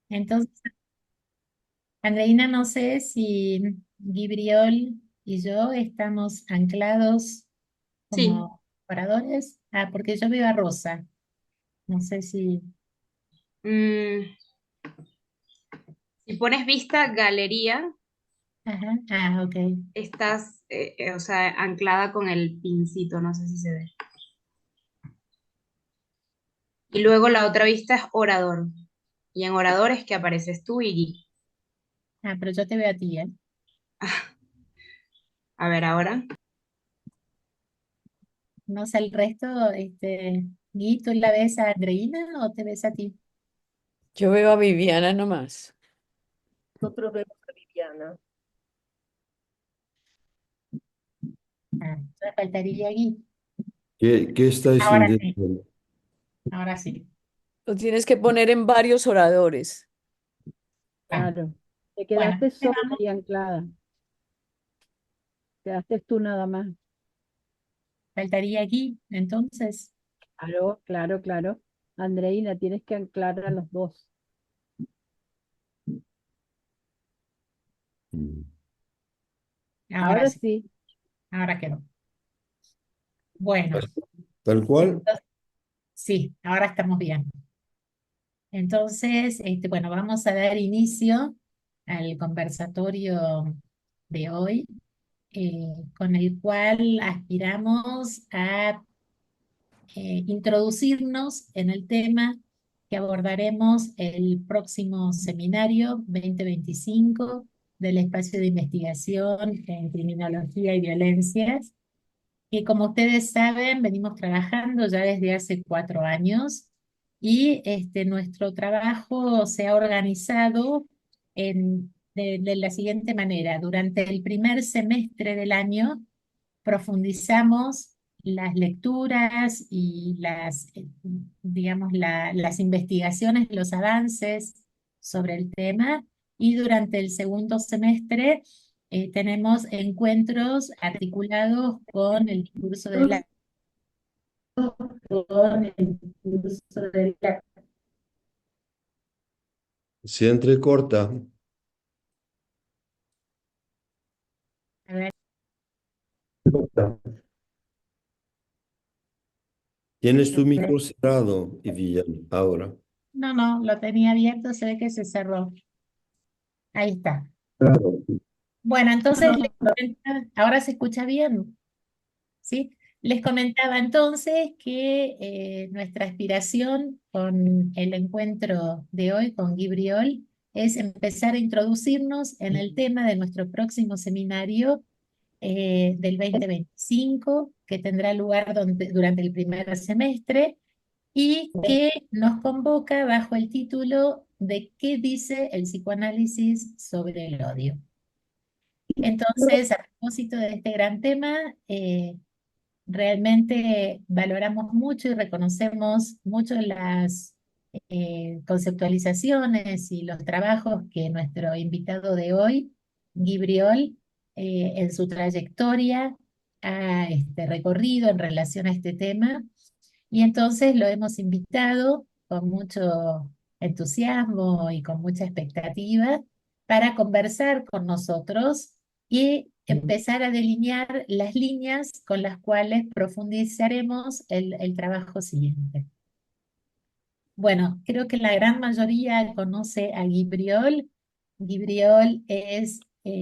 Entonces, Andreina, no sé si Gibriol y yo estamos anclados Sí, como oradores. Ah, porque yo veo a Rosa. No sé si... mm, si pones vista galería, Ajá. Ah, ok. estás, o sea, anclada con el pincito, no sé si se ve. Y luego la otra vista es orador. Y en orador es que apareces tú y Gui. Ah, pero yo te veo a ti, ¿eh? A ver, ahora. No sé el resto, Gui, ¿tú la ves a Andreina o te ves a ti? Yo veo a Viviana nomás. Nosotros vemos a Viviana. Ah, entonces faltaría Gui. ¿Qué estáis Ahora sí, entendiendo? ahora sí. Lo tienes que poner en varios oradores. Ah, Claro. Te bueno, quedaste sola vamos. y anclada. Quedaste tú nada más. Faltaría Gui, entonces. Claro, claro, claro. Andreina, tienes que anclar a los dos. Mm. Ahora Ahora sí, sí. ahora quedó. Bueno, ¿Tal cual? entonces, sí, ahora estamos bien. Entonces, bueno, vamos a dar inicio al conversatorio de hoy, con el cual aspiramos a introducirnos en el tema que abordaremos el próximo seminario 2025 del espacio de investigación en criminología y violencias, que como ustedes saben, venimos trabajando ya desde hace 4 años y nuestro trabajo se ha organizado de la siguiente manera. Durante el primer semestre del año profundizamos las lecturas y digamos, las investigaciones, los avances sobre el tema. Y durante el segundo semestre tenemos encuentros articulados con el discurso de la... con el discurso de la... Se entrecorta. A ver, Tienes tu micro cerrado, Vivian, ahora. no, no, lo tenía abierto, se ve que se cerró. Ahí está. Claro. Bueno, entonces, ahora se escucha bien. ¿Sí? Les comentaba entonces que nuestra aspiración con el encuentro de hoy con Gibriol es empezar a introducirnos en el tema de nuestro próximo seminario del 2025, que tendrá lugar durante el primer semestre y que nos convoca bajo el título de ¿Qué dice el psicoanálisis sobre el odio? Entonces, a propósito de este gran tema, realmente valoramos mucho y reconocemos mucho las conceptualizaciones y los trabajos que nuestro invitado de hoy, Gibriol, en su trayectoria ha recorrido en relación a este tema. Y entonces lo hemos invitado con mucho entusiasmo y con mucha expectativa para conversar con nosotros y empezar a delinear las líneas con las cuales profundizaremos el trabajo siguiente. Bueno, creo que la gran mayoría conoce a Gibriol. Gibriol es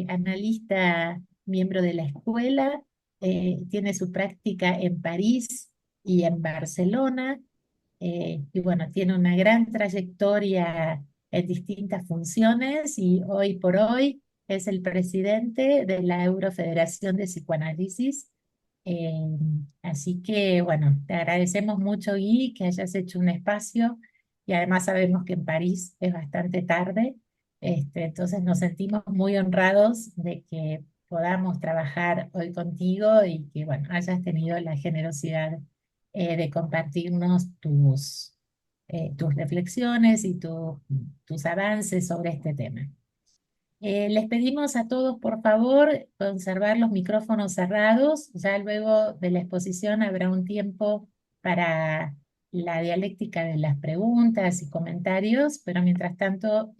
analista, miembro de la escuela, tiene su práctica en París y en Barcelona, y bueno, tiene una gran trayectoria en distintas funciones y hoy por hoy es el presidente de la Eurofederación de Psicoanálisis. Eh, Así que bueno, te agradecemos mucho, Gui, que hayas hecho un espacio y además sabemos que en París es bastante tarde, entonces nos sentimos muy honrados de que podamos trabajar hoy contigo y que bueno, hayas tenido la generosidad de compartirnos tus reflexiones y tus avances sobre este tema. Les pedimos a todos, por favor, conservar los micrófonos cerrados. Ya luego de la exposición habrá un tiempo para la dialéctica de las preguntas y comentarios, pero mientras tanto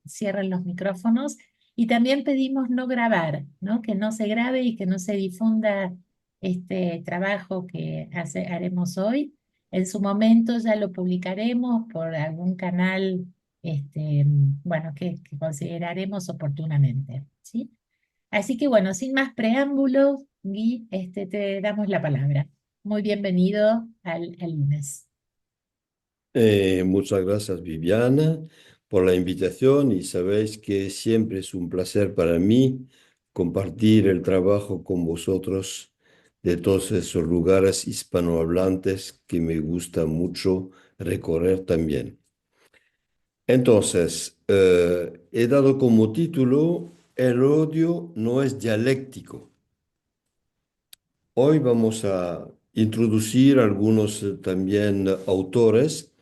cierren los micrófonos. Y también pedimos no grabar, ¿no? Que no se grabe y que no se difunda este trabajo que haremos hoy. En su momento ya lo publicaremos por algún canal, bueno, que consideraremos oportunamente, ¿sí? Así que bueno, sin más preámbulos, Gui, te damos la palabra. Muy bienvenido al lunes. Muchas gracias, Viviana, por la invitación y sabéis que siempre es un placer para mí compartir el trabajo con vosotros de todos esos lugares hispanohablantes que me gusta mucho recorrer también. Entonces, he dado como título El odio no es dialéctico. Hoy vamos a introducir algunos también autores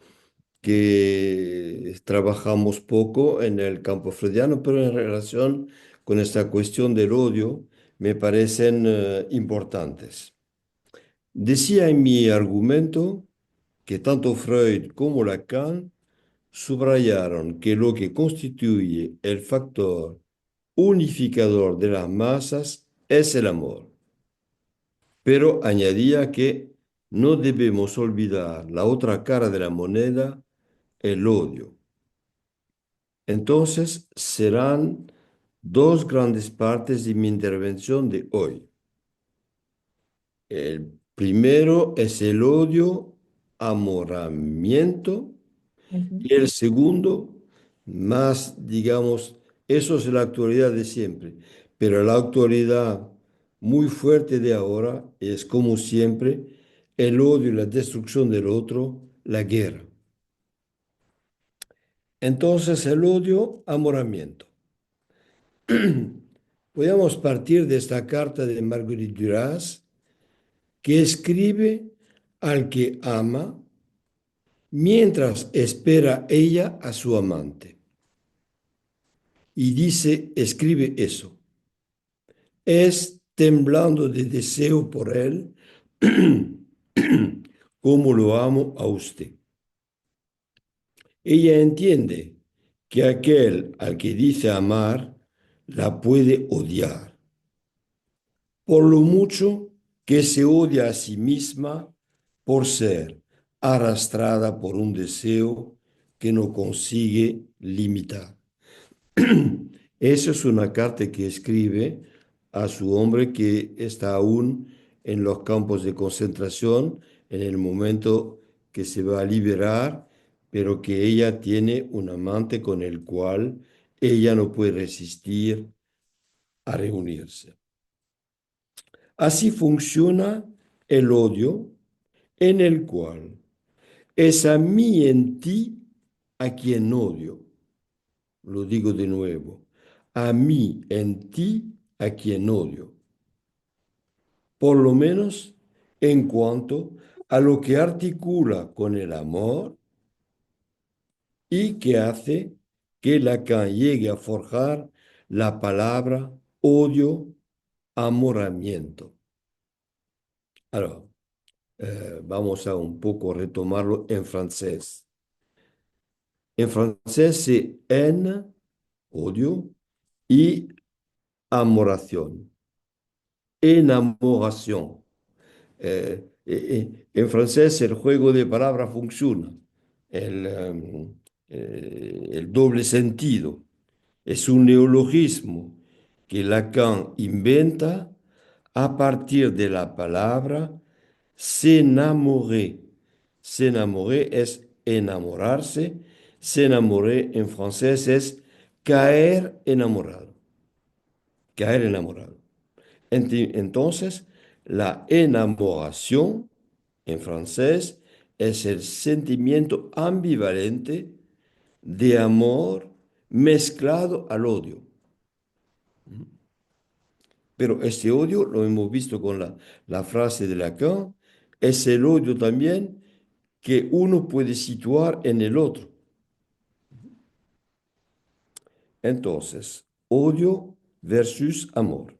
que trabajamos poco en el campo freudiano, pero en relación con esta cuestión del odio me parecen importantes. Decía en mi argumento que tanto Freud como Lacan subrayaron que lo que constituye el factor unificador de las masas es el amor, pero añadía que no debemos olvidar la otra cara de la moneda, el odio. Entonces serán dos grandes partes de mi intervención de hoy. El primero es el odio, amoramiento, Ujú. y el segundo, más, digamos, eso es la actualidad de siempre, pero la actualidad muy fuerte de ahora es, como siempre, el odio y la destrucción del otro, la guerra. Entonces, el odio, amoramiento. Podemos partir de esta carta de Marguerite Duras, que escribe al que ama mientras espera ella a su amante. Y dice, escribe eso. Es temblando de deseo por él como lo amo a usted. Ella entiende que aquel al que dice amar la puede odiar, por lo mucho que se odia a sí misma por ser arrastrada por un deseo que no consigue limitar. Esa es una carta que escribe a su hombre que está aún en los campos de concentración en el momento que se va a liberar, pero que ella tiene un amante con el cual ella no puede resistir a reunirse. Así funciona el odio en el cual es a mí en ti a quien odio. Lo digo de nuevo, a mí en ti a quien odio. Por lo menos en cuanto a lo que articula con el amor y que hace que Lacan llegue a forjar la palabra odio, amoramiento. Alors, vamos a un poco retomarlo en francés. En francés c'est haine, odio, y amoración, enamoración. En francés el juego de palabras funciona, el doble sentido. Es un neologismo que Lacan inventa a partir de la palabra s'enamorer. S'enamorer es enamorarse. S'enamorer en francés es caer enamorado. Caer enamorado. Entonces, la enamoración en francés es el sentimiento ambivalente de amor mezclado al odio. Pero este odio, lo hemos visto con la frase de Lacan, es el odio también que uno puede situar en el otro. Entonces, odio versus amor.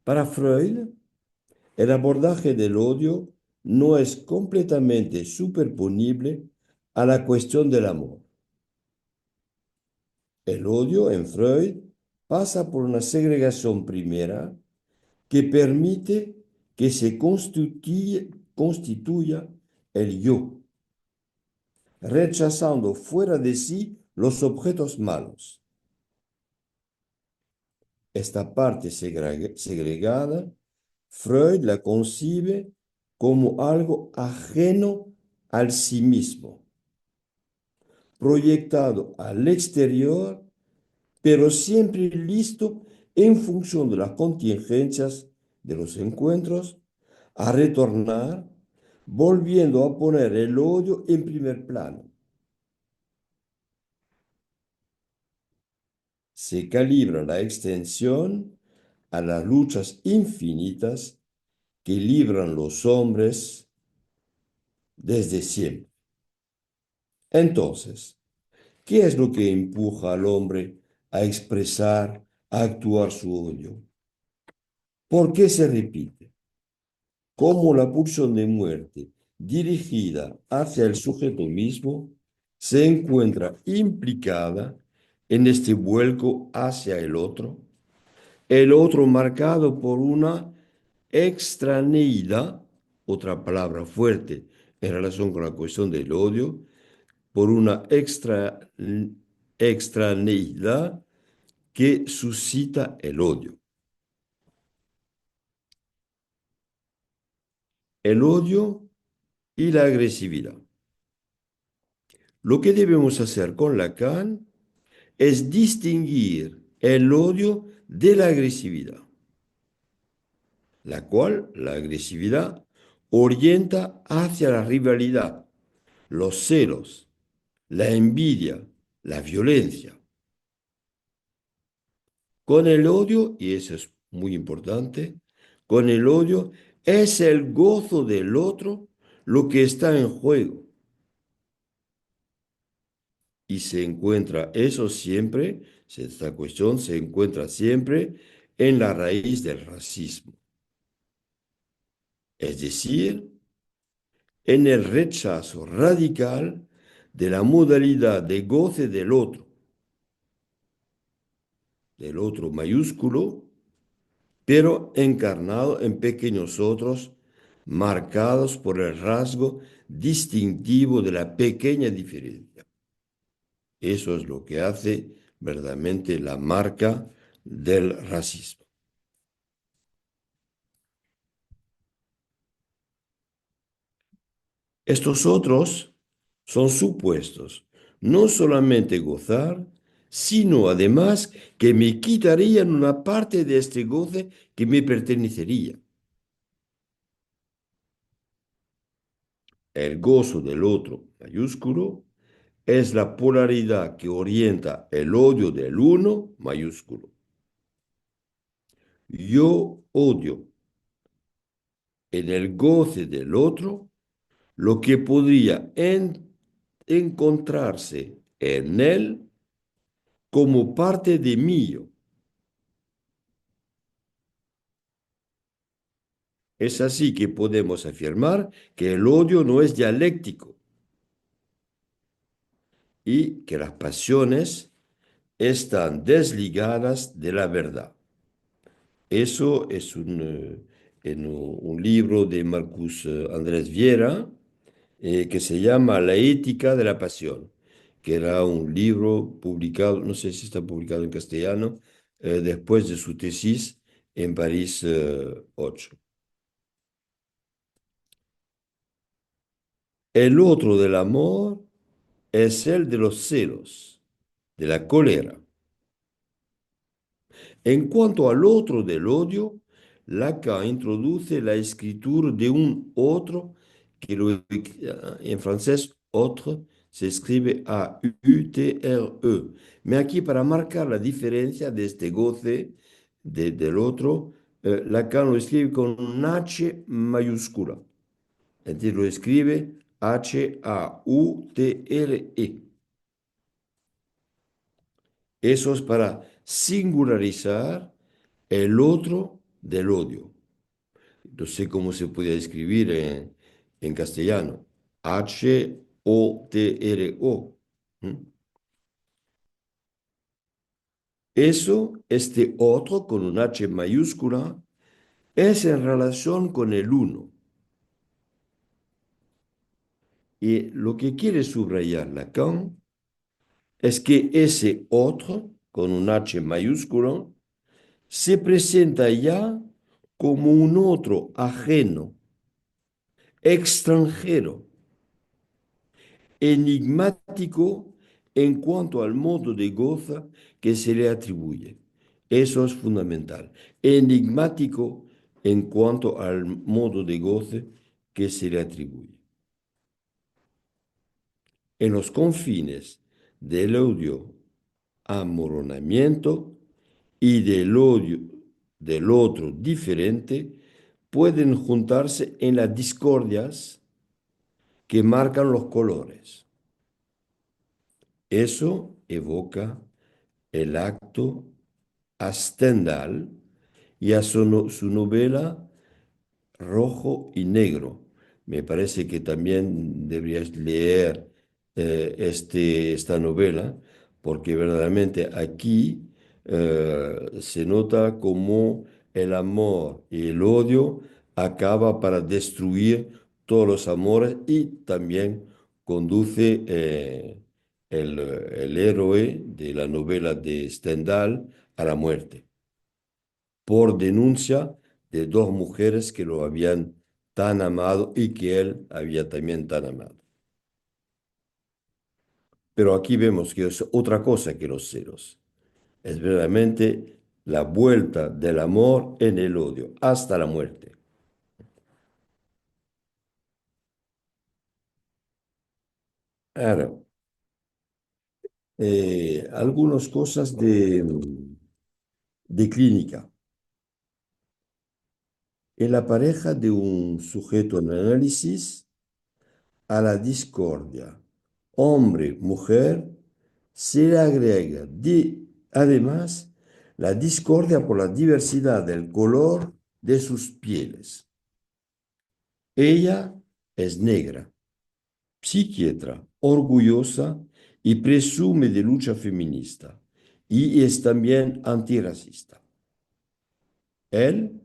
Para Freud, el abordaje del odio no es completamente superponible a la cuestión del amor. El odio en Freud pasa por una segregación primera que permite que se constituya el yo, rechazando fuera de sí los objetos malos. Esta parte segregada, Freud la concibe como algo ajeno al sí mismo, proyectado al exterior, pero siempre listo en función de las contingencias de los encuentros a retornar, volviendo a poner el odio en primer plano. Se calibra la extensión a las luchas infinitas que libran los hombres desde siempre. Entonces, ¿qué es lo que empuja al hombre a expresar, a actuar su odio? ¿Por qué se repite? ¿Cómo la pulsión de muerte dirigida hacia el sujeto mismo se encuentra implicada en este vuelco hacia el otro marcado por una extraneidad, otra palabra fuerte en relación con la cuestión del odio, por una extraneidad que suscita el odio. El odio y la agresividad. Lo que debemos hacer con Lacan es distinguir el odio de la agresividad, la cual, la agresividad, orienta hacia la rivalidad, los celos, la envidia, la violencia. Con el odio, y eso es muy importante, con el odio es el gozo del otro lo que está en juego. Y se encuentra eso siempre, esta cuestión se encuentra siempre en la raíz del racismo. Es decir, en el rechazo radical de la modalidad de goce del otro mayúsculo, pero encarnado en pequeños otros, marcados por el rasgo distintivo de la pequeña diferencia. Eso es lo que hace verdaderamente la marca del racismo. Estos otros son supuestos no solamente gozar, sino además que me quitarían una parte de este goce que me pertenecería. El gozo del otro mayúsculo es la polaridad que orienta el odio del uno mayúsculo. Yo odio en el goce del otro lo que podría encontrarse en él como parte de mí. Es así que podemos afirmar que el odio no es dialéctico y que las pasiones están desligadas de la verdad. Eso es en un libro de Marcus Andrés Viera que se llama La ética de la pasión, que era un libro publicado, no sé si está publicado en castellano, después de su tesis en París 8. El otro del amor es el de los celos, de la cólera. En cuanto al otro del odio, Lacan introduce la escritura de un otro que en francés autre se escribe A-U-T-R-E. Mais aquí para marcar la diferencia de este goce del otro, Lacan lo escribe con un H mayúscula. Entonces lo escribe H-A-U-T-R-E. Eso es para singularizar el otro del odio. No sé cómo se puede escribir en castellano, H-O-T-R-O. ¿Mm? Eso, este otro con un H mayúscula, es en relación con el uno. Y lo que quiere subrayar Lacan es que ese otro, con un H mayúsculo, se presenta ya como un otro ajeno, extranjero, enigmático en cuanto al modo de goza que se le atribuye. Eso es fundamental. Enigmático en cuanto al modo de goce que se le atribuye. En los confines del odio amoronamiento y del odio del otro diferente pueden juntarse en las discordias que marcan los colores. Eso evoca el acto a Stendhal y a su novela Rojo y Negro. Me parece que también deberías leer esta novela, porque verdaderamente aquí se nota cómo el amor y el odio acaba para destruir todos los amores y también conduce el héroe de la novela de Stendhal a la muerte por denuncia de dos mujeres que lo habían tan amado y que él había también tan amado. Pero aquí vemos que es otra cosa que los celos. Es verdaderamente la vuelta del amor en el odio, hasta la muerte. Ahora, algunas cosas de clínica. En la pareja de un sujeto en análisis, a la discordia hombre-mujer se le agrega además la discordia por la diversidad del color de sus pieles. Ella es negra, psiquiatra, orgullosa y presume de lucha feminista y es también antirracista. Él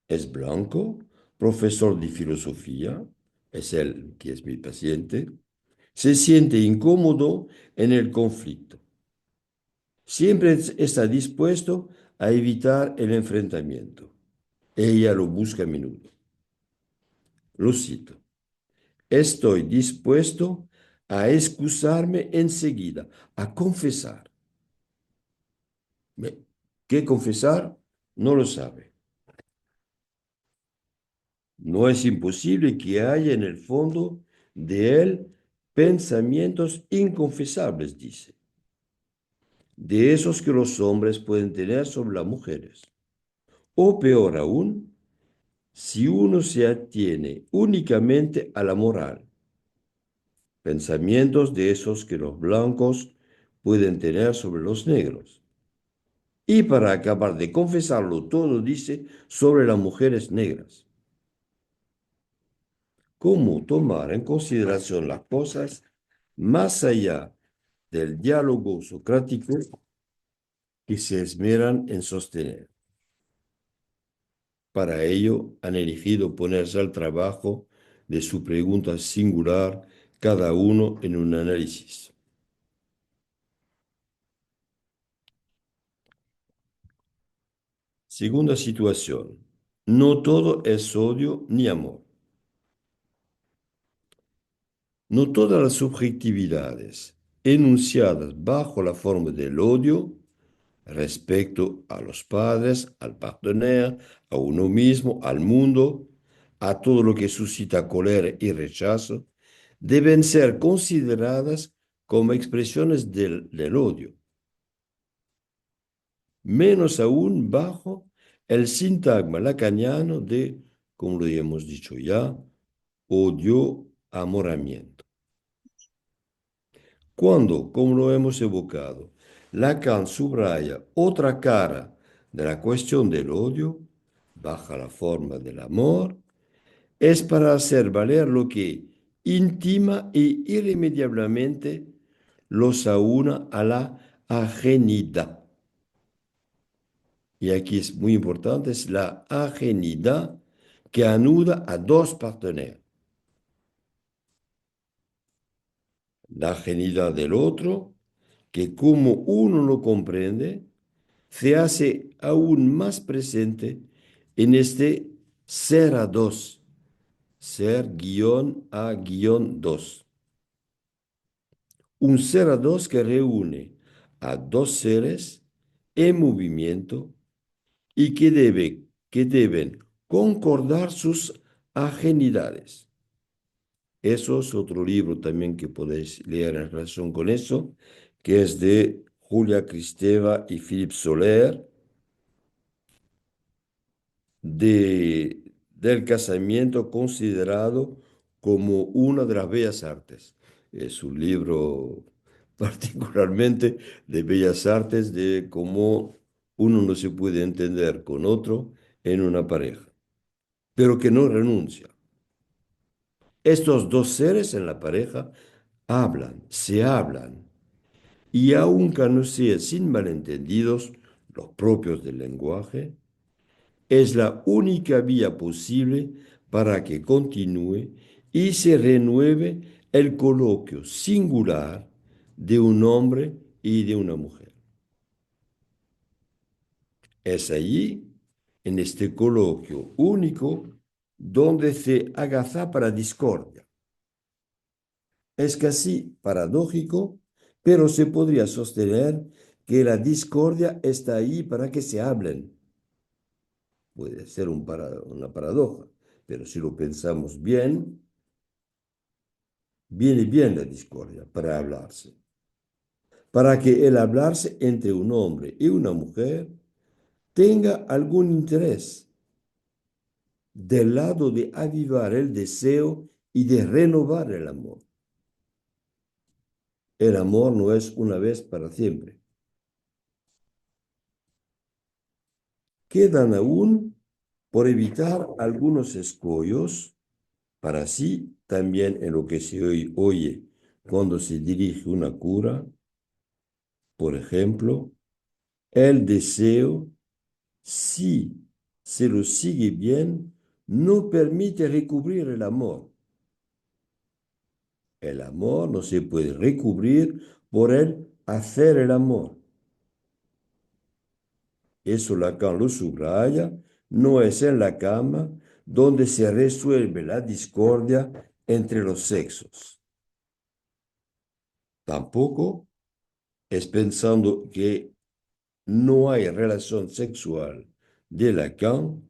es blanco, profesor de filosofía, es él que es mi paciente, se siente incómodo en el conflicto. Siempre está dispuesto a evitar el enfrentamiento. Ella lo busca a menudo. Lo cito. Estoy dispuesto a excusarme enseguida, a confesar. ¿Qué confesar? No lo sabe. No es imposible que haya en el fondo de él pensamientos inconfesables, dice, de esos que los hombres pueden tener sobre las mujeres. O peor aún, si uno se atiene únicamente a la moral, pensamientos de esos que los blancos pueden tener sobre los negros. Y para acabar de confesarlo todo, dice, sobre las mujeres negras. ¿Cómo tomar en consideración las cosas más allá del diálogo socrático que se esmeran en sostener? Para ello han elegido ponerse al trabajo de su pregunta singular, cada uno en un análisis. Segunda situación. No todo es odio ni amor. No todas las subjetividades enunciadas bajo la forma del odio respecto a los padres, al partener, a uno mismo, al mundo, a todo lo que suscita cólera y rechazo, deben ser consideradas como expresiones del odio. Menos aún bajo el sintagma lacaniano de, como lo hemos dicho ya, odio-amoramiento. Cuando, como lo hemos evocado, Lacan subraya otra cara de la cuestión del odio, baja la forma del amor, es para hacer valer lo que íntima e irremediablemente los aúna a la ajenidad. Y aquí es muy importante, es la ajenidad que anuda a dos partenaires. La ajenidad del otro, que como uno lo comprende, se hace aún más presente en este ser a dos, ser guión a guión dos. Un ser a dos que reúne a dos seres en movimiento y que deben concordar sus ajenidades. Eso es otro libro también que podéis leer en relación con eso, que es de Julia Kristeva y Philippe Soler, del casamiento considerado como una de las bellas artes. Es un libro particularmente de bellas artes, de cómo uno no se puede entender con otro en una pareja, pero que no renuncia. Estos dos seres en la pareja hablan, se hablan, y aunque no sean sin malentendidos los propios del lenguaje, es la única vía posible para que continúe y se renueve el coloquio singular de un hombre y de una mujer. Es allí, en este coloquio único, donde se agazapa la discordia. Es casi paradójico, pero se podría sostener que la discordia está ahí para que se hablen. Puede ser una paradoja, pero si lo pensamos bien, viene bien la discordia para hablarse. Para que el hablarse entre un hombre y una mujer tenga algún interés del lado de avivar el deseo y de renovar el amor. El amor no es una vez para siempre. Quedan aún por evitar algunos escollos, para así también en lo que se oye cuando se dirige una cura, por ejemplo, el deseo, si se lo sigue bien, no permite recubrir el amor. El amor no se puede recubrir por el hacer el amor. Eso Lacan lo subraya, no es en la cama donde se resuelve la discordia entre los sexos. Tampoco es pensando que no hay relación sexual de Lacan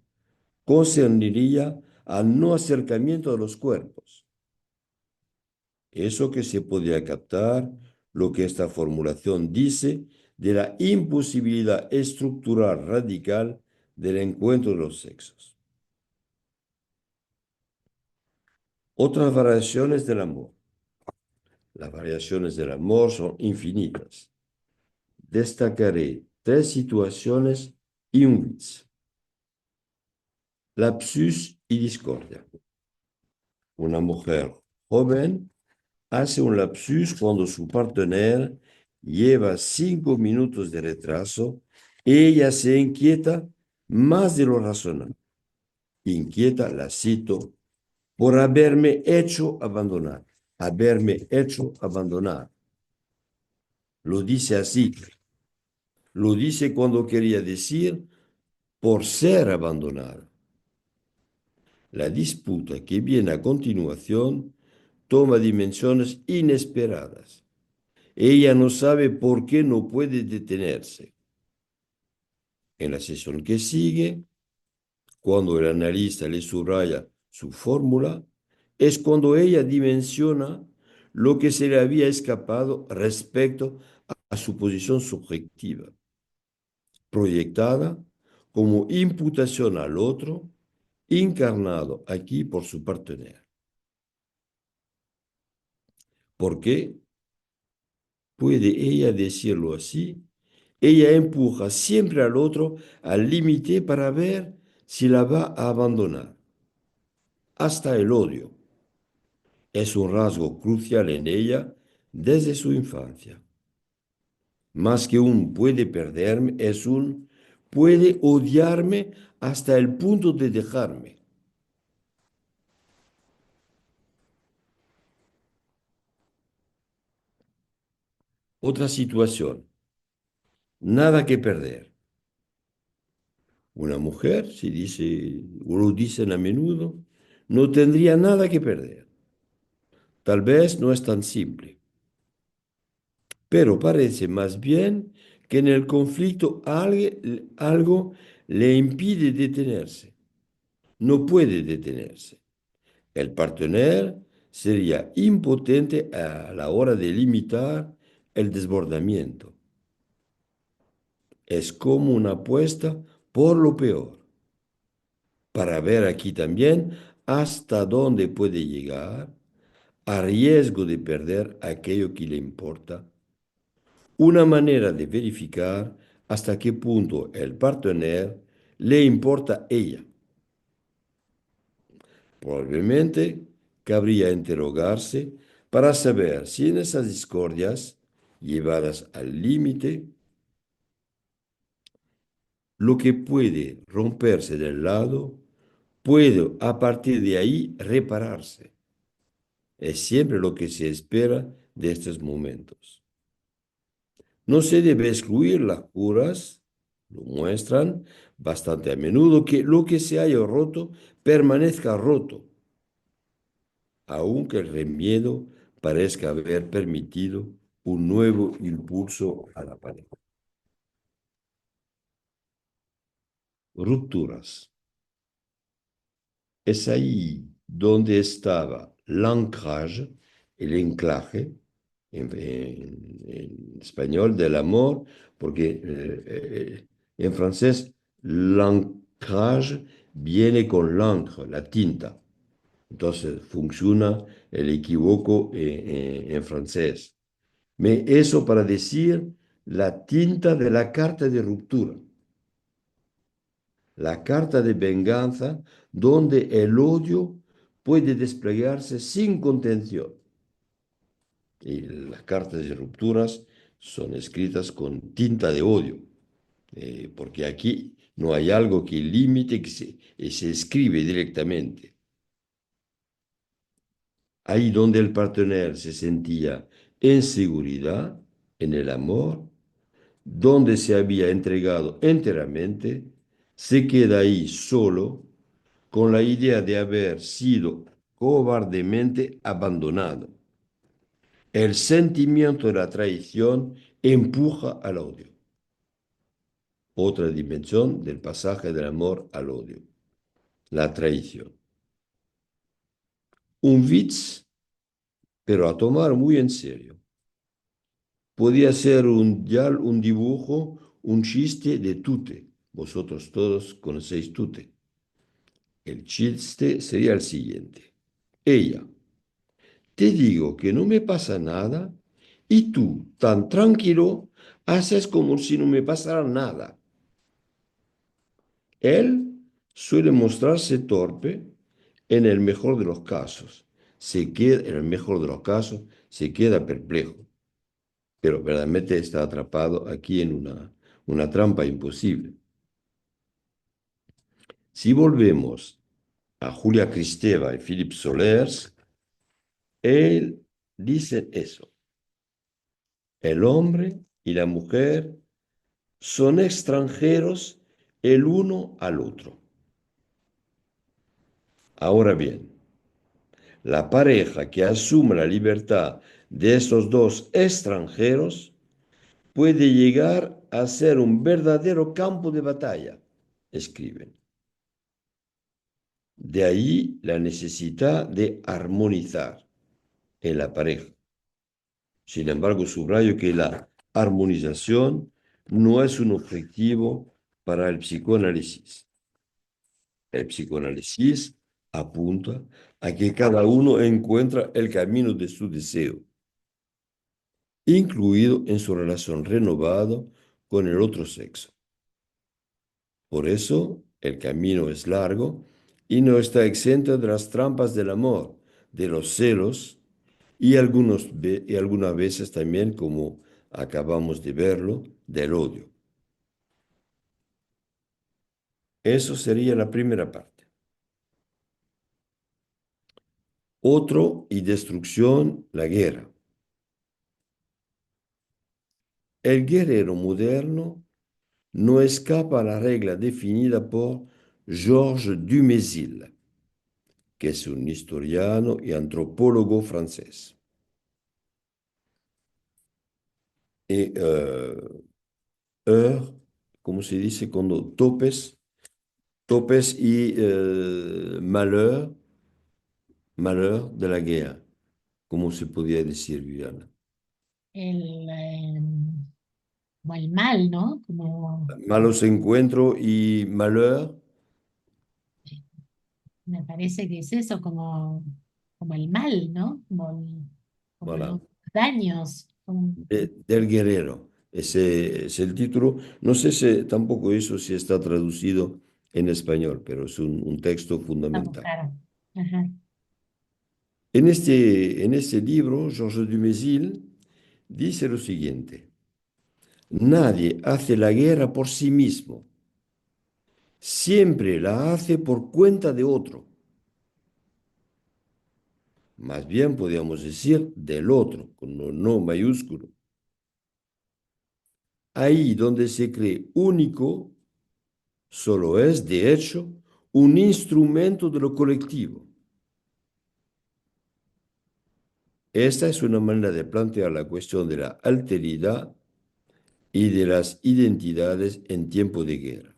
concerniría al no acercamiento de los cuerpos. Eso que se podría captar, lo que esta formulación dice de la imposibilidad estructural radical del encuentro de los sexos. Otras variaciones del amor. Las variaciones del amor son infinitas. Destacaré tres situaciones y un vez. Lapsus y discordia. Una mujer joven hace un lapsus cuando su partener lleva 5 minutos de retraso. Ella se inquieta más de lo razonable. Inquieta, la cito, por haberme hecho abandonar. Haberme hecho abandonar. Lo dice así. Lo dice cuando quería decir por ser abandonada. La disputa que viene a continuación toma dimensiones inesperadas. Ella no sabe por qué no puede detenerse. En la sesión que sigue, cuando el analista le subraya su fórmula, es cuando ella dimensiona lo que se le había escapado respecto a su posición subjetiva, proyectada como imputación al otro, encarnado aquí por su partener. ¿Por qué puede ella decirlo así? Ella empuja siempre al otro al límite para ver si la va a abandonar. hasta el odio. Es un rasgo crucial en ella desde su infancia. Más que un puede perderme, es un puede odiarme hasta el punto de dejarme. Otra situación, nada que perder. Una mujer, si dice, o lo dicen a menudo, no tendría nada que perder. Tal vez no es tan simple, pero parece más bien que en el conflicto algo le impide detenerse. No puede detenerse. El partener sería impotente a la hora de limitar el desbordamiento. Es como una apuesta por lo peor, para ver aquí también hasta dónde puede llegar a riesgo de perder aquello que le importa. Una manera de verificar hasta qué punto el partener le importa ella. Probablemente cabría interrogarse para saber si en esas discordias llevadas al límite, lo que puede romperse del lado puede a partir de ahí repararse. Es siempre lo que se espera de estos momentos. No se debe excluir las curas, lo muestran bastante a menudo que lo que se haya roto permanezca roto, aunque el remiedo parezca haber permitido un nuevo impulso a la pareja. Rupturas. Es ahí donde estaba l'ancrage, el enclaje, en español del amor, porque en francés l'ancrage viene con l'encre, la tinta. Entonces funciona el equivoco en francés. Eso para decir la tinta de la carta de ruptura, la carta de venganza donde el odio puede desplegarse sin contención. Y las cartas de rupturas son escritas con tinta de odio, porque aquí no hay algo que limite, que se escribe directamente. Ahí donde el partener se sentía en seguridad, en el amor, donde se había entregado enteramente, se queda ahí solo con la idea de haber sido cobardemente abandonado. El sentimiento de la traición empuja al odio. Otra dimensión del pasaje del amor al odio, la traición. Un Witz, pero a tomar muy en serio. Podía ser ya un dibujo, un chiste de Tute. Vosotros todos conocéis Tute. El chiste sería el siguiente. Ella, te digo que no me pasa nada y tú, tan tranquilo, haces como si no me pasara nada. Él suele mostrarse torpe en el mejor de los casos. En el mejor de los casos, se queda perplejo, pero verdaderamente está atrapado aquí en una trampa imposible. Si volvemos a Julia Kristeva y Philippe Solers, él dice eso. El hombre y la mujer son extranjeros el uno al otro. Ahora bien, la pareja que asume la libertad de estos dos extranjeros puede llegar a ser un verdadero campo de batalla, escriben. De ahí la necesidad de armonizar en la pareja. Sin embargo, subrayo que la armonización no es un objetivo para el psicoanálisis. El psicoanálisis apunta a que cada uno encuentra el camino de su deseo, incluido en su relación renovada con el otro sexo. Por eso, el camino es largo y no está exento de las trampas del amor, de los celos y, y algunas veces también, como acabamos de verlo, del odio. Eso sería la primera parte. Otro y destrucción, la guerra. El guerrero moderno no escapa a la regla definida por Georges Dumézil, que es un historiano y antropólogo francés. Y ¿cómo se dice? Cuando topes y malheur de la guerra. ¿Cómo se podría decir, Viviana? El, como el mal, ¿no? Como, Malos encuentros y malheur, me parece que es eso, como el mal, ¿no? Como voilà, los daños. del guerrero. Ese es el título. No sé si tampoco eso si está traducido en español, pero es un texto A fundamental. buscar. Ajá. En este libro, Georges Dumézil dice lo siguiente: nadie hace la guerra por sí mismo, siempre la hace por cuenta de otro. Más bien podríamos decir del otro, con un no mayúsculo. Ahí donde se cree único, solo es, de hecho, un instrumento de lo colectivo. Esta es una manera de plantear la cuestión de la alteridad y de las identidades en tiempo de guerra.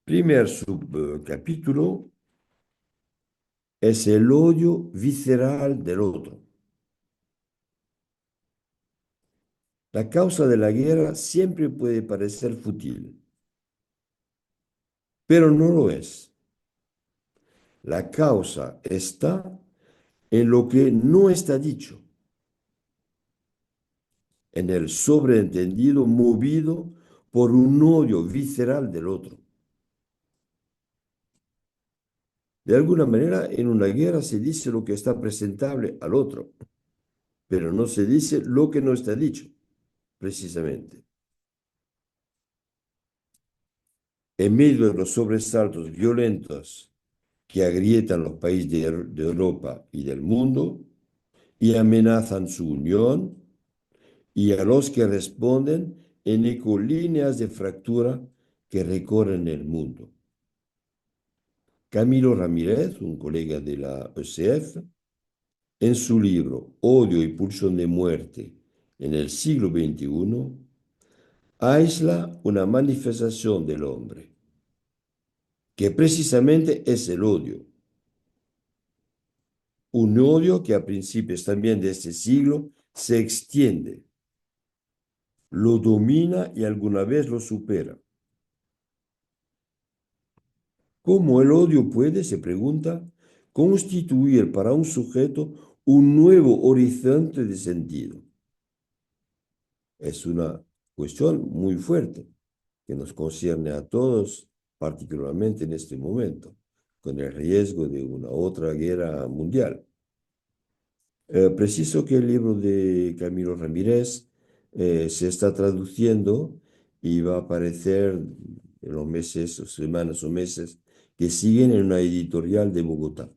Primer subcapítulo es el odio visceral del otro. La causa de la guerra siempre puede parecer fútil, pero no lo es. La causa está en lo que no está dicho, en el sobreentendido movido por un odio visceral del otro. De alguna manera, en una guerra se dice lo que está presentable al otro, pero no se dice lo que no está dicho, precisamente. En medio de los sobresaltos violentos que agrietan los países de Europa y del mundo y amenazan su unión, y a los que responden en ecolíneas de fractura que recorren el mundo. Camilo Ramírez, un colega de la ECF, en su libro Odio y pulsión de muerte en el siglo XXI, aísla una manifestación del hombre, que precisamente es el odio. Un odio que a principios también de este siglo se extiende, lo domina y alguna vez lo supera. ¿Cómo el odio puede, se pregunta, constituir para un sujeto un nuevo horizonte de sentido? Es una cuestión muy fuerte que nos concierne a todos, particularmente en este momento, con el riesgo de una otra guerra mundial. Preciso que el libro de Camilo Ramírez se está traduciendo y va a aparecer en los meses, o semanas o meses que siguen en una editorial de Bogotá.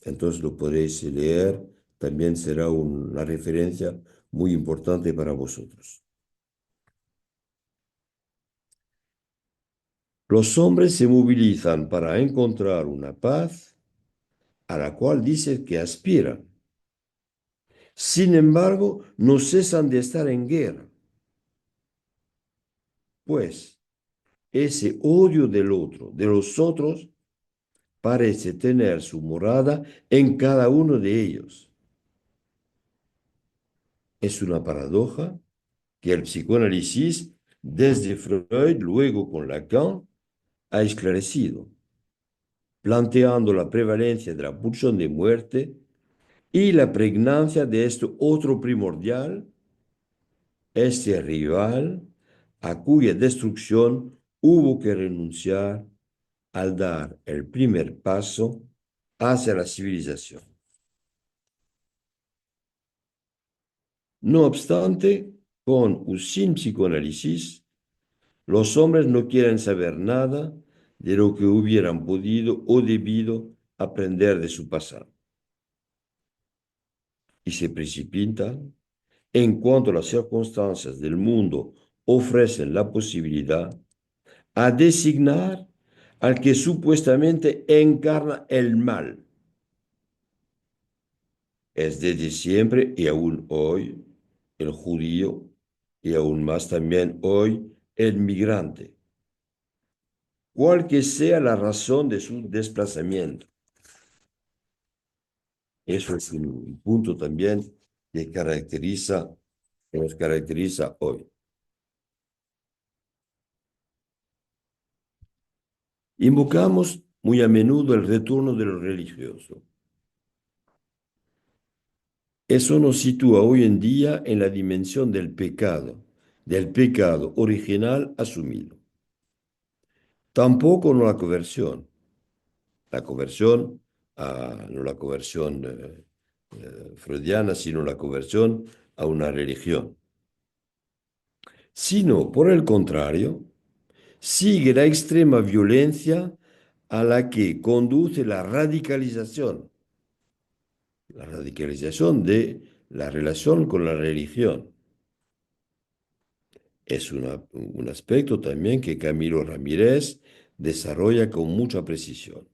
Entonces lo podréis leer, también será una referencia muy importante para vosotros. Los hombres se movilizan para encontrar una paz a la cual dicen que aspiran. Sin embargo, no cesan de estar en guerra, pues ese odio del otro, de los otros, parece tener su morada en cada uno de ellos. Es una paradoja que el psicoanálisis, desde Freud, luego con Lacan, ha esclarecido, planteando la prevalencia de la pulsión de muerte y la pregnancia de este otro primordial, este rival, a cuya destrucción hubo que renunciar al dar el primer paso hacia la civilización. No obstante, con o sin psicoanálisis, los hombres no quieren saber nada de lo que hubieran podido o debido aprender de su pasado y se precipitan en cuanto las circunstancias del mundo ofrecen la posibilidad a designar al que supuestamente encarna el mal. Es desde siempre y aún hoy el judío y aún más también hoy el migrante, cual que sea la razón de su desplazamiento. Eso es un punto también que nos caracteriza hoy. Invocamos muy a menudo el retorno de lo religioso. Eso nos sitúa hoy en día en la dimensión del pecado original asumido. Tampoco no la conversión, no la conversión freudiana, sino la conversión a una religión, sino por el contrario, sigue la extrema violencia a la que conduce la radicalización de la relación con la religión. Es un aspecto también que Camilo Ramírez desarrolla con mucha precisión.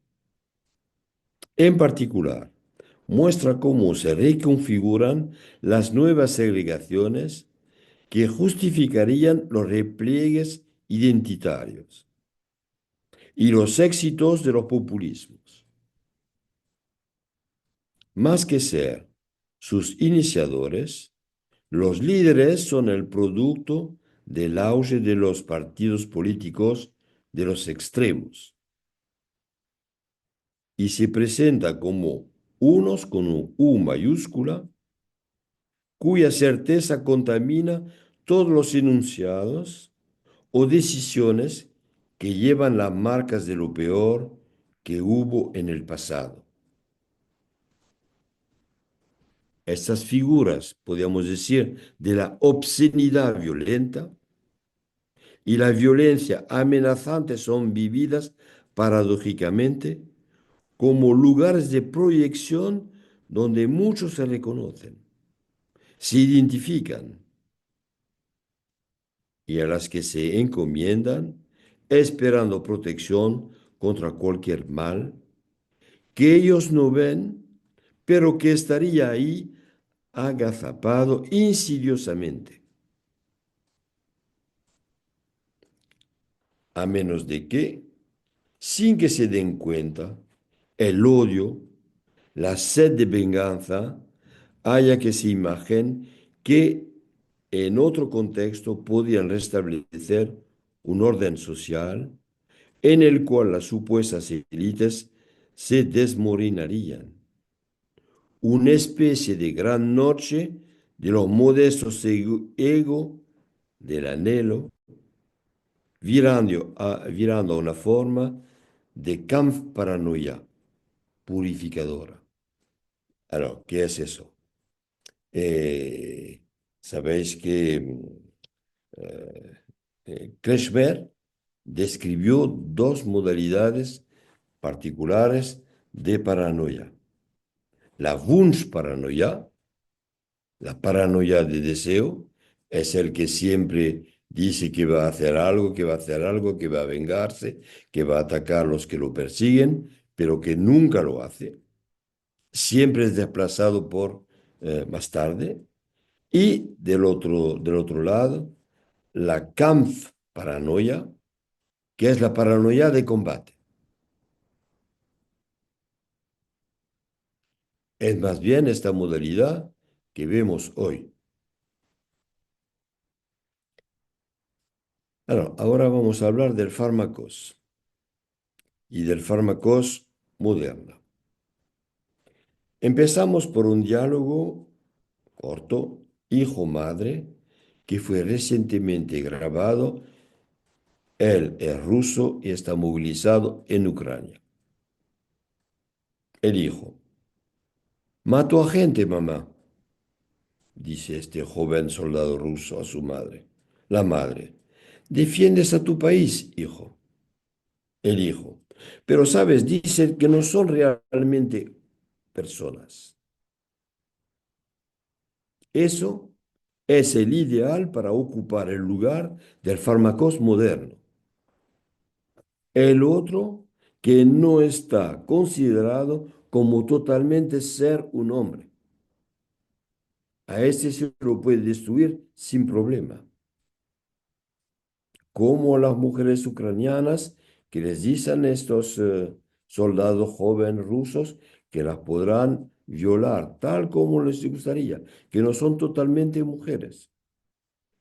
En particular, muestra cómo se reconfiguran las nuevas segregaciones que justificarían los repliegues identitarios y los éxitos de los populismos. Más que ser sus iniciadores, los líderes son el producto del auge de los partidos políticos de los extremos y se presenta como unos con un U mayúscula, cuya certeza contamina todos los enunciados o decisiones que llevan las marcas de lo peor que hubo en el pasado. Estas figuras, podríamos decir, de la obscenidad violenta y la violencia amenazante son vividas paradójicamente como lugares de proyección donde muchos se reconocen, se identifican y a las que se encomiendan esperando protección contra cualquier mal que ellos no ven, pero que estaría ahí agazapado insidiosamente, a menos de que, sin que se den cuenta, el odio, la sed de venganza, haya que se imaginen que en otro contexto podían restablecer un orden social en el cual las supuestas élites se desmoronarían. Una especie de gran noche de los modestos ego del anhelo, virando a una forma de Kampfparanoia purificadora. Alors, ¿qué es eso? Sabéis que Kretschmer describió dos modalidades particulares de paranoia. La Wunschparanoia, la paranoia de deseo, es el que siempre dice que va a hacer algo, que va a hacer algo, que va a vengarse, que va a atacar a los que lo persiguen, pero que nunca lo hace. Siempre es desplazado por más tarde. Y del otro lado, la Kampfparanoia, que es la paranoia de combate. Es más bien esta modalidad que vemos hoy. Ahora vamos a hablar del fármacos y del fármacos moderno. Empezamos por un diálogo corto, hijo-madre, que fue recientemente grabado Él es ruso y está movilizado en Ucrania. El hijo. Mató a gente, mamá, dice este joven soldado ruso a su madre. La madre. Defiendes a tu país, hijo. El hijo. Pero, sabes, dicen que no son realmente personas. Eso es el ideal para ocupar el lugar del fármacos moderno. El otro que no está considerado como totalmente ser un hombre. A este se lo puede destruir sin problema. Como las mujeres ucranianas que les dicen estos soldados jóvenes rusos que las podrán violar tal como les gustaría, que no son totalmente mujeres.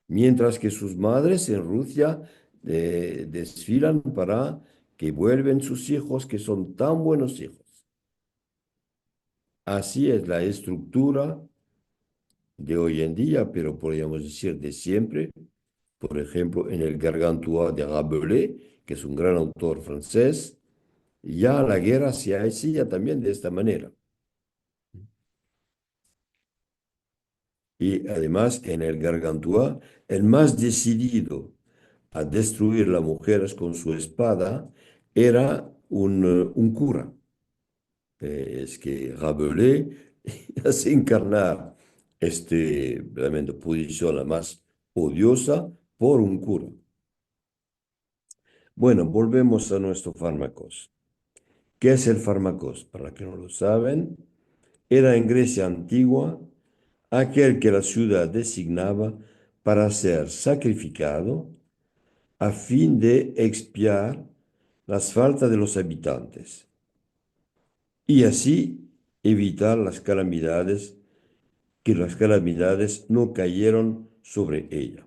Mientras que sus madres en Rusia desfilan para que vuelven sus hijos, que son tan buenos hijos. Así es la estructura de hoy en día, pero podríamos decir de siempre. Por ejemplo, en el Gargantua de Rabelais, que es un gran autor francés, ya la guerra se hacía también de esta manera. Y además, en el Gargantua, el más decidido a destruir las mujeres con su espada era un cura. Es que Rabelais hace encarnar realmente posición la más odiosa por un cura. Bueno, volvemos a nuestros fármacos. ¿Qué es el fármacos? Para los que no lo saben, era en Grecia antigua aquel que la ciudad designaba para ser sacrificado a fin de expiar las faltas de los habitantes y así evitar que las calamidades no cayeron sobre ella.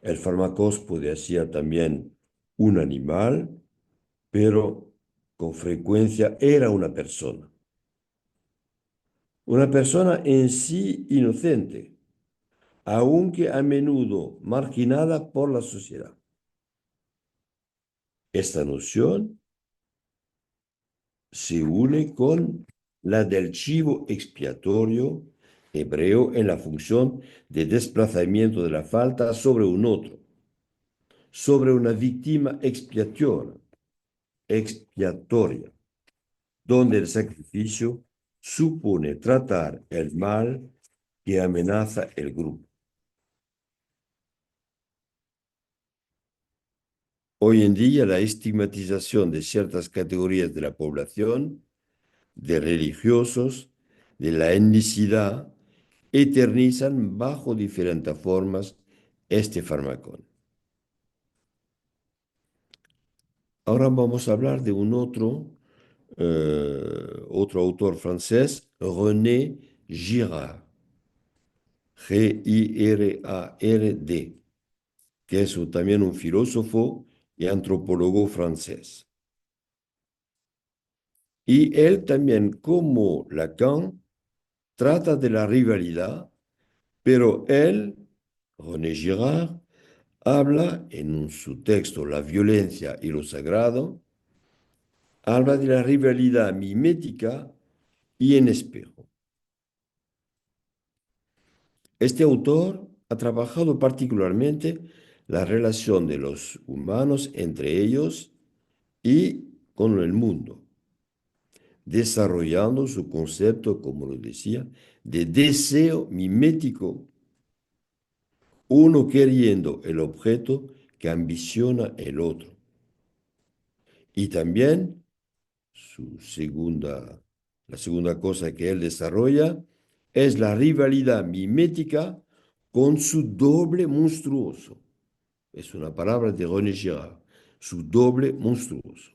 El fármacos podía ser también un animal, pero con frecuencia era una persona. Una persona en sí inocente, aunque a menudo marginada por la sociedad. Esta noción se une con la del chivo expiatorio hebreo en la función de desplazamiento de la falta sobre un otro, sobre una víctima expiatoria, donde el sacrificio supone tratar el mal que amenaza el grupo. Hoy en día, la estigmatización de ciertas categorías de la población, de religiosos, de la etnicidad, eternizan bajo diferentes formas este fármaco. Ahora vamos a hablar de un otro autor francés, René Girard, Girard, que es también un filósofo y antropólogo francés. Y él también, como Lacan, trata de la rivalidad, pero él, René Girard, habla en su texto La violencia y lo sagrado, habla de la rivalidad mimética y en espejo. Este autor ha trabajado particularmente la relación de los humanos entre ellos y con el mundo, desarrollando su concepto, como lo decía, de deseo mimético, uno queriendo el objeto que ambiciona el otro. Y también la segunda cosa que él desarrolla es la rivalidad mimética con su doble monstruoso. Es una palabra de René Girard, su doble monstruoso.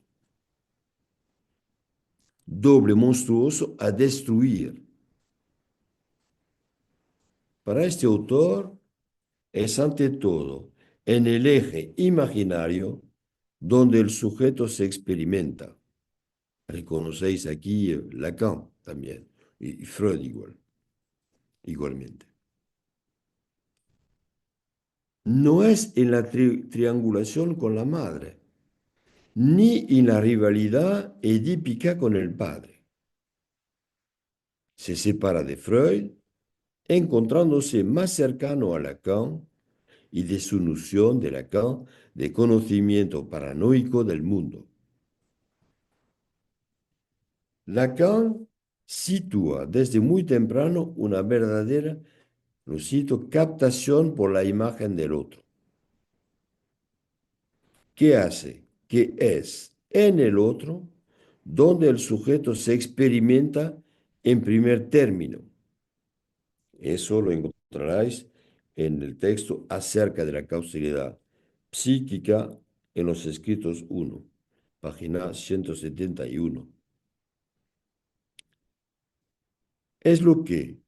Doble monstruoso a destruir. Para este autor es ante todo en el eje imaginario donde el sujeto se experimenta. Reconocéis aquí Lacan también, y Freud igualmente. no es en la triangulación con la madre, ni en la rivalidad edípica con el padre. Se separa de Freud, encontrándose más cercano a Lacan y de su noción de Lacan de conocimiento paranoico del mundo. Lacan sitúa desde muy temprano una verdadera, lo cito, captación por la imagen del otro, que hace que es en el otro donde el sujeto se experimenta en primer término. Eso lo encontraréis en el texto acerca de la causalidad psíquica en los escritos 1, página 171. Es lo que,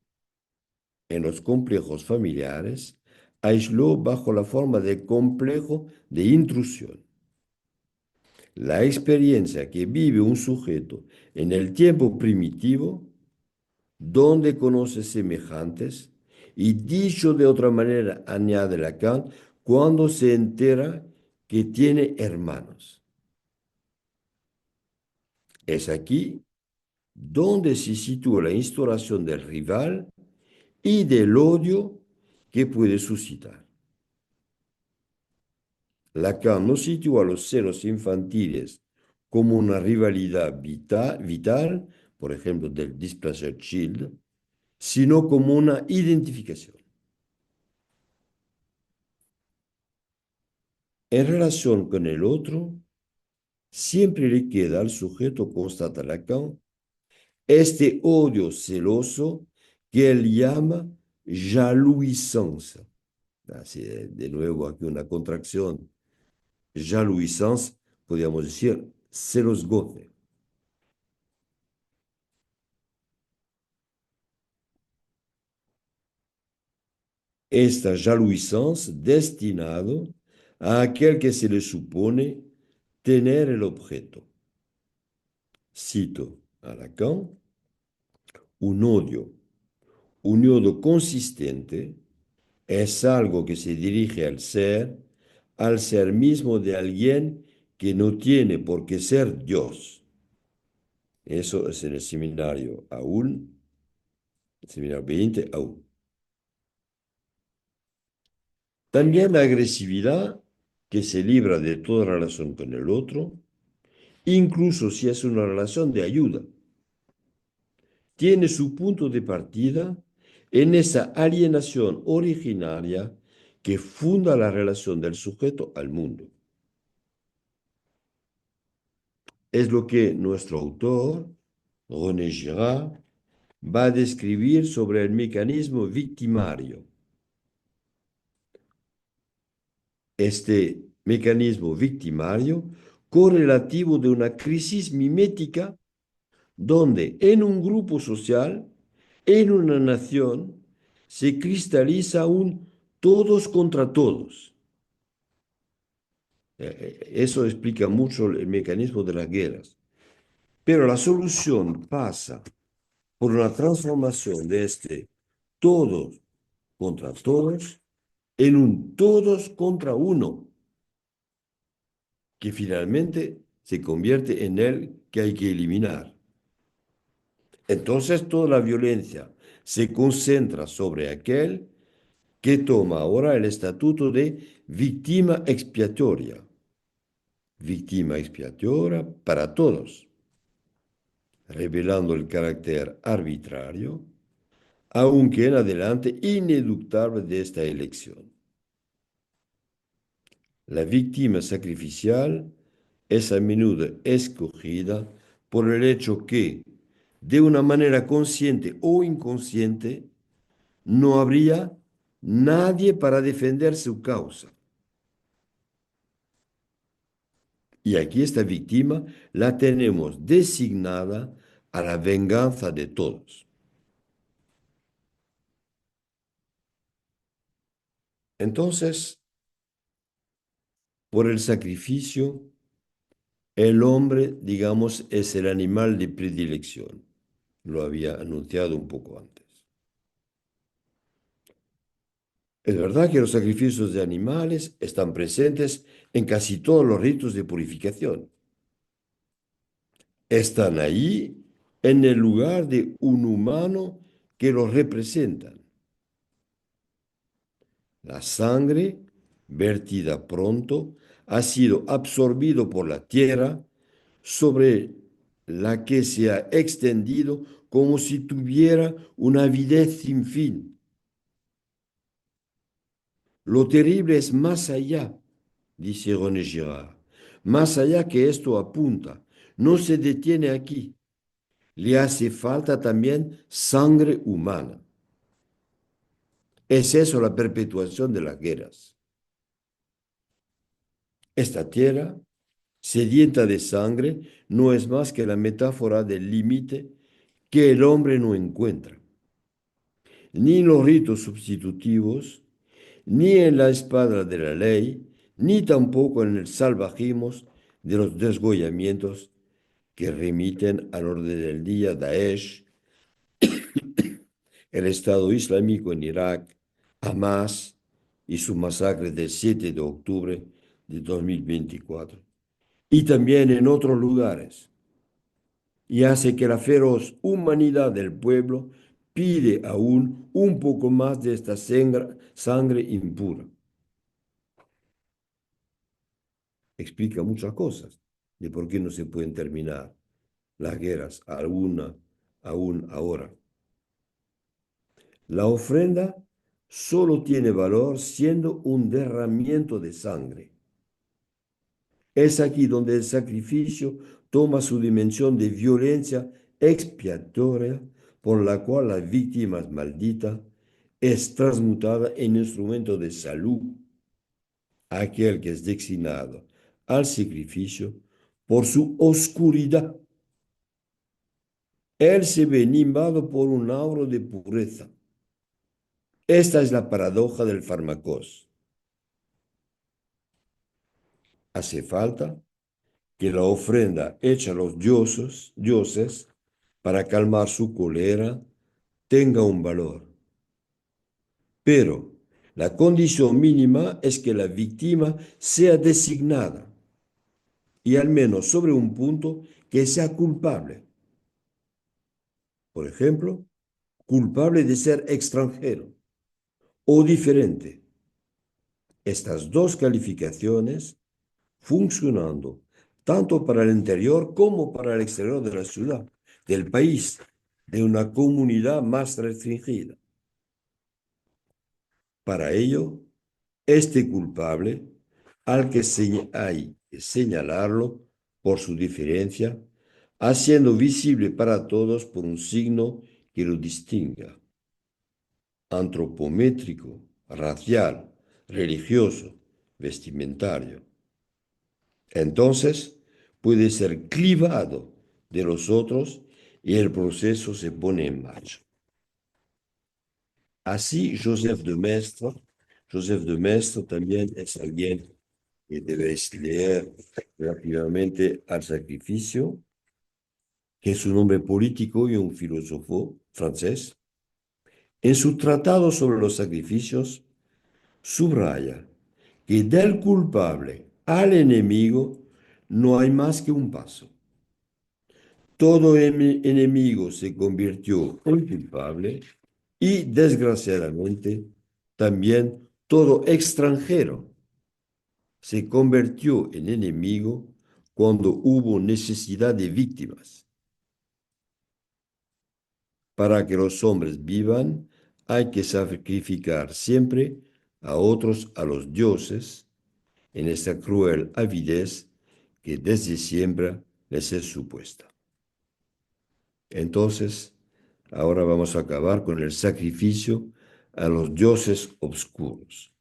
en los complejos familiares, aisló bajo la forma de complejo de intrusión. La experiencia que vive un sujeto en el tiempo primitivo, donde conoce semejantes, y dicho de otra manera, añade Lacan, cuando se entera que tiene hermanos. Es aquí donde se sitúa la instauración del rival y del odio que puede suscitar. Lacan no sitúa los celos infantiles como una rivalidad vital, por ejemplo, del Displeasure Child, sino como una identificación. En relación con el otro, siempre le queda al sujeto, constata Lacan, este odio celoso que él llama jalouissance. Así, de nuevo aquí una contracción. Jalouissance, podríamos decir, celos goce. Esta jalouissance destinado a aquel que se le supone tener el objeto. Cito a Lacan, un odio consistente es algo que se dirige al ser mismo de alguien que no tiene por qué ser Dios. Eso es en el seminario aún, el seminario 20 aún. También la agresividad que se libra de toda relación con el otro, incluso si es una relación de ayuda, tiene su punto de partida en esa alienación originaria que funda la relación del sujeto al mundo. Es lo que nuestro autor, René Girard, va a describir sobre el mecanismo victimario. Este mecanismo victimario correlativo de una crisis mimética donde en un grupo social, en una nación, se cristaliza un todos contra todos. Eso explica mucho el mecanismo de las guerras. Pero la solución pasa por una transformación de este todos contra todos en un todos contra uno, que finalmente se convierte en el que hay que eliminar. Entonces toda la violencia se concentra sobre aquel que toma ahora el estatuto de víctima expiatoria para todos, revelando el carácter arbitrario, aunque en adelante ineluctable de esta elección. La víctima sacrificial es a menudo escogida por el hecho que, de una manera consciente o inconsciente, no habría nadie para defender su causa. Y aquí esta víctima la tenemos designada a la venganza de todos. Entonces, por el sacrificio, el hombre, digamos, es el animal de predilección. Lo había anunciado un poco antes. Es verdad que los sacrificios de animales están presentes en casi todos los ritos de purificación. Están ahí en el lugar de un humano que los representa. La sangre, vertida pronto, ha sido absorbido por la tierra sobre la que se ha extendido como si tuviera una avidez sin fin. Lo terrible es más allá, dice René Girard, más allá que esto apunta. No se detiene aquí. Le hace falta también sangre humana. Es eso la perpetuación de las guerras. Esta tierra, sedienta de sangre, no es más que la metáfora del límite que el hombre no encuentra, ni en los ritos sustitutivos, ni en la espada de la ley, ni tampoco en el salvajismo de los desgollamientos que remiten al orden del día Daesh, el Estado Islámico en Irak, Hamas y su masacre del 7 de octubre de 2024, y también en otros lugares, y hace que la feroz humanidad del pueblo pide aún un poco más de esta sangre impura. Explica muchas cosas de por qué no se pueden terminar las guerras aún ahora. La ofrenda solo tiene valor siendo un derramamiento de sangre. Es aquí donde el sacrificio toma su dimensión de violencia expiatoria por la cual la víctima maldita es transmutada en instrumento de salud, aquel que es destinado al sacrificio por su oscuridad. Él se ve animado por un aura de pureza. Esta es la paradoja del fármacos. Hace falta que la ofrenda hecha a los dioses para calmar su cólera tenga un valor. Pero la condición mínima es que la víctima sea designada y al menos sobre un punto que sea culpable. Por ejemplo, culpable de ser extranjero o diferente. Estas dos calificaciones funcionando tanto para el interior como para el exterior de la ciudad, del país, de una comunidad más restringida. Para ello, este culpable, al que hay que señalarlo por su diferencia, haciendo visible para todos por un signo que lo distinga, antropométrico, racial, religioso, vestimentario. Entonces puede ser clivado de los otros y el proceso se pone en marcha. Así, Joseph de Maistre también es alguien que debéis leer relativamente al sacrificio, que es un hombre político y un filósofo francés. En su tratado sobre los sacrificios, subraya que del culpable al enemigo no hay más que un paso. Todo enemigo se convirtió en culpable y, desgraciadamente, también todo extranjero se convirtió en enemigo cuando hubo necesidad de víctimas. Para que los hombres vivan, hay que sacrificar siempre a otros, a los dioses, en esta cruel avidez que desde siempre les es supuesta. Entonces, ahora vamos a acabar con el sacrificio a los dioses oscuros.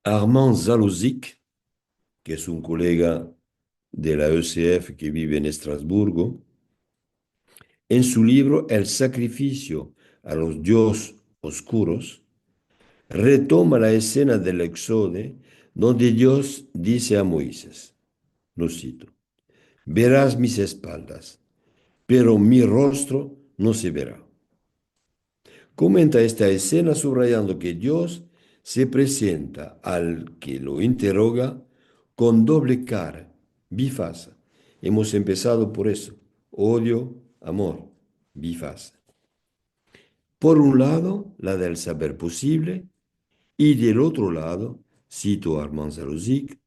Armand Zalosik, que es un colega de la ECF que vive en Estrasburgo, en su libro El sacrificio a los dioses oscuros, retoma la escena del Éxodo donde Dios dice a Moisés, lo cito, verás mis espaldas, pero mi rostro no se verá. Comenta esta escena subrayando que Dios se presenta al que lo interroga con doble cara, bifasa. Hemos empezado por eso, odio, amor, bifasa. Por un lado, la del saber posible, y del otro lado, cito a Armand Sarusic,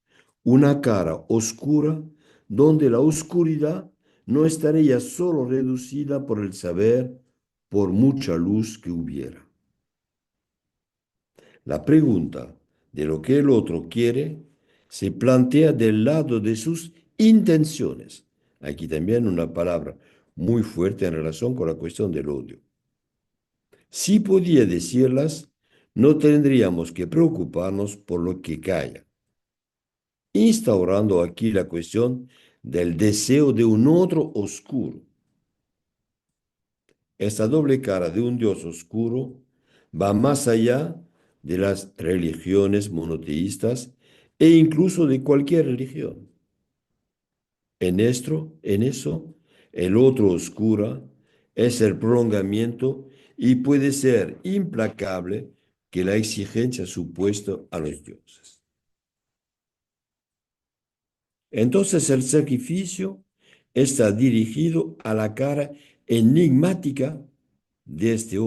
una cara oscura donde la oscuridad no estaría solo reducida por el saber, por mucha luz que hubiera. La pregunta de lo que el otro quiere se plantea del lado de sus intenciones. Aquí también una palabra muy fuerte en relación con la cuestión del odio. Si podía decirlas, no tendríamos que preocuparnos por lo que calla, instaurando aquí la cuestión del deseo de un otro oscuro. Esta doble cara de un Dios oscuro va más allá de las religiones monoteístas e incluso de cualquier religión. En eso, el otro oscuro es el prolongamiento y puede ser implacable que la exigencia supuesta a los dioses. Entonces el sacrificio está dirigido a la cara enigmática de este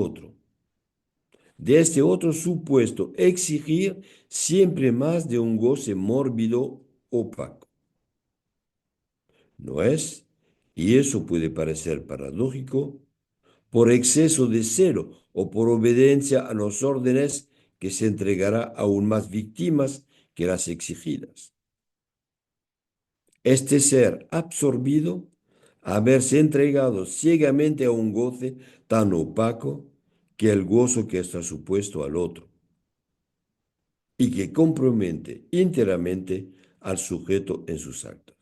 otro supuesto exigir siempre más de un goce mórbido opaco. ¿No es? Y eso puede parecer paradójico por exceso de celo o por obediencia a los órdenes que se entregará aún más víctimas que las exigidas. Este ser absorbido, haberse entregado ciegamente a un goce tan opaco que el gozo que está supuesto al otro y que compromete íntegramente al sujeto en sus actos.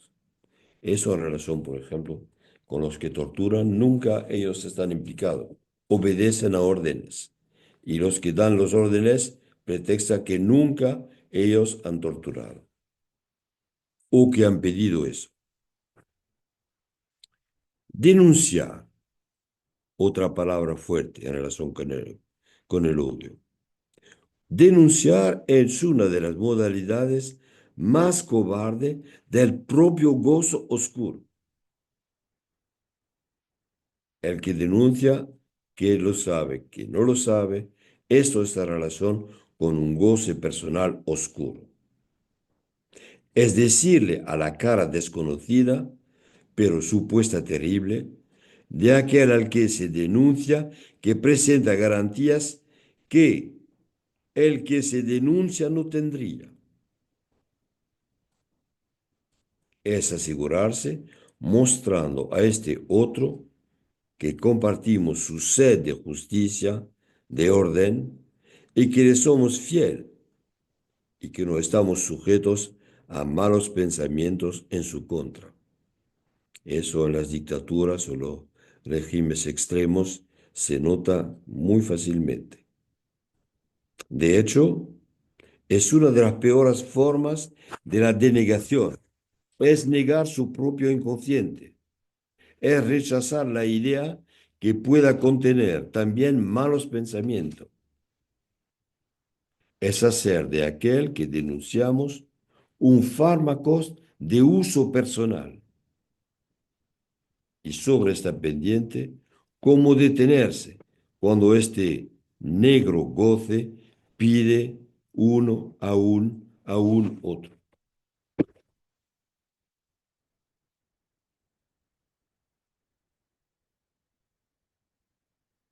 Eso en relación, por ejemplo, con los que torturan, nunca ellos están implicados, obedecen a órdenes. Y los que dan los órdenes pretextan que nunca ellos han torturado o que han pedido eso. Denunciar, otra palabra fuerte en relación con el odio. Denunciar es una de las modalidades más cobarde del propio gozo oscuro. El que denuncia, que lo sabe, que no lo sabe, esto está en relación con un goce personal oscuro. Es decirle a la cara desconocida, pero supuesta terrible, de aquel al que se denuncia que presenta garantías que el que se denuncia no tendría. Es asegurarse mostrando a este otro que compartimos su sed de justicia, de orden, y que le somos fiel y que no estamos sujetos a malos pensamientos en su contra. Eso en las dictaduras o los regímenes extremos se nota muy fácilmente. De hecho, es una de las peores formas de la denegación. Es negar su propio inconsciente. Es rechazar la idea que pueda contener también malos pensamientos. Es hacer de aquel que denunciamos un fármaco de uso personal. Y sobre esta pendiente, cómo detenerse cuando este negro goce pide uno a un otro.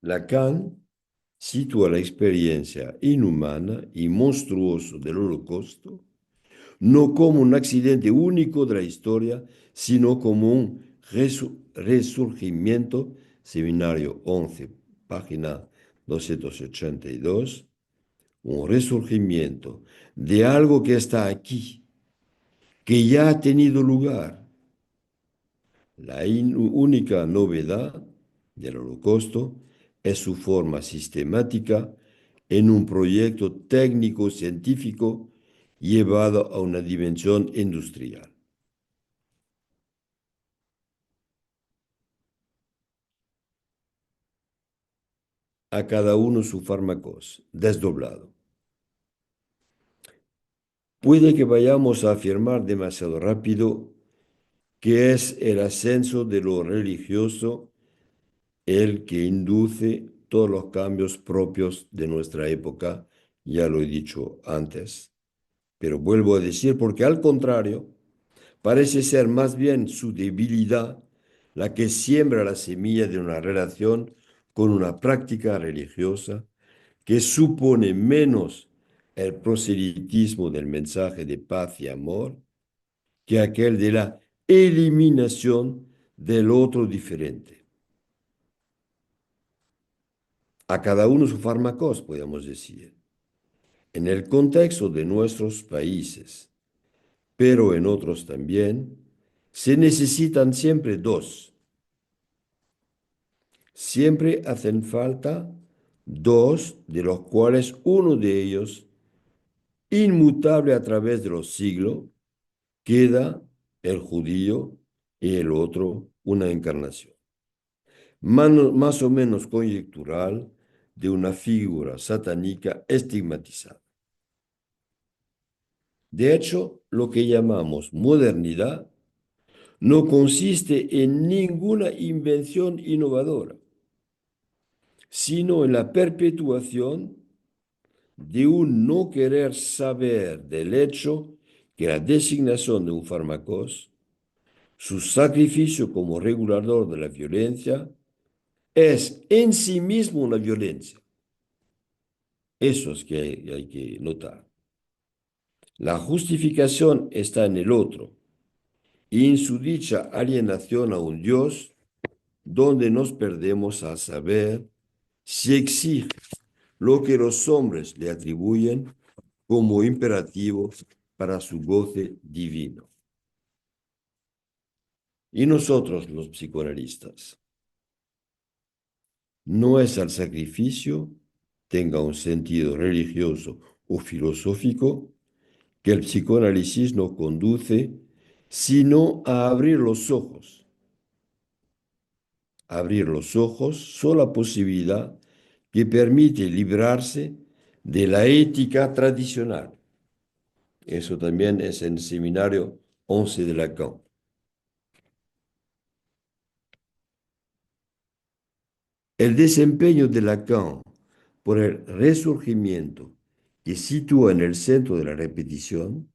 Lacan sitúa la experiencia inhumana y monstruosa del Holocausto no como un accidente único de la historia, sino como un resurgimiento, seminario 11, página 282, un resurgimiento de algo que está aquí, que ya ha tenido lugar. La única novedad del Holocausto es su forma sistemática en un proyecto técnico-científico llevado a una dimensión industrial. a cada uno su fármacos, desdoblado. Puede que vayamos a afirmar demasiado rápido que es el ascenso de lo religioso el que induce todos los cambios propios de nuestra época, ya lo he dicho antes, pero vuelvo a decir porque al contrario, parece ser más bien su debilidad la que siembra la semilla de una relación con una práctica religiosa que supone menos el proselitismo del mensaje de paz y amor que aquel de la eliminación del otro diferente. A cada uno su fármacos, podemos decir. En el contexto de nuestros países, pero en otros también, se necesitan siempre dos. Siempre hacen falta dos, de los cuales uno de ellos, inmutable a través de los siglos, queda el judío y el otro una encarnación, más o menos conjectural, de una figura satánica estigmatizada. De hecho, lo que llamamos modernidad no consiste en ninguna invención innovadora, sino en la perpetuación de un no querer saber del hecho que la designación de un fármacos, su sacrificio como regulador de la violencia, es en sí mismo una violencia. Eso es que hay que notar. La justificación está en el otro y en su dicha alienación a un Dios donde nos perdemos a saber si exige lo que los hombres le atribuyen como imperativo para su goce divino. Y nosotros, los psicoanalistas, no es el sacrificio, tenga un sentido religioso o filosófico, que el psicoanálisis nos conduce, sino a abrir los ojos. Abrir los ojos, sola posibilidad que permite librarse de la ética tradicional. Eso también es en el seminario 11 de Lacan. El desempeño de Lacan por el resurgimiento que sitúa en el centro de la repetición,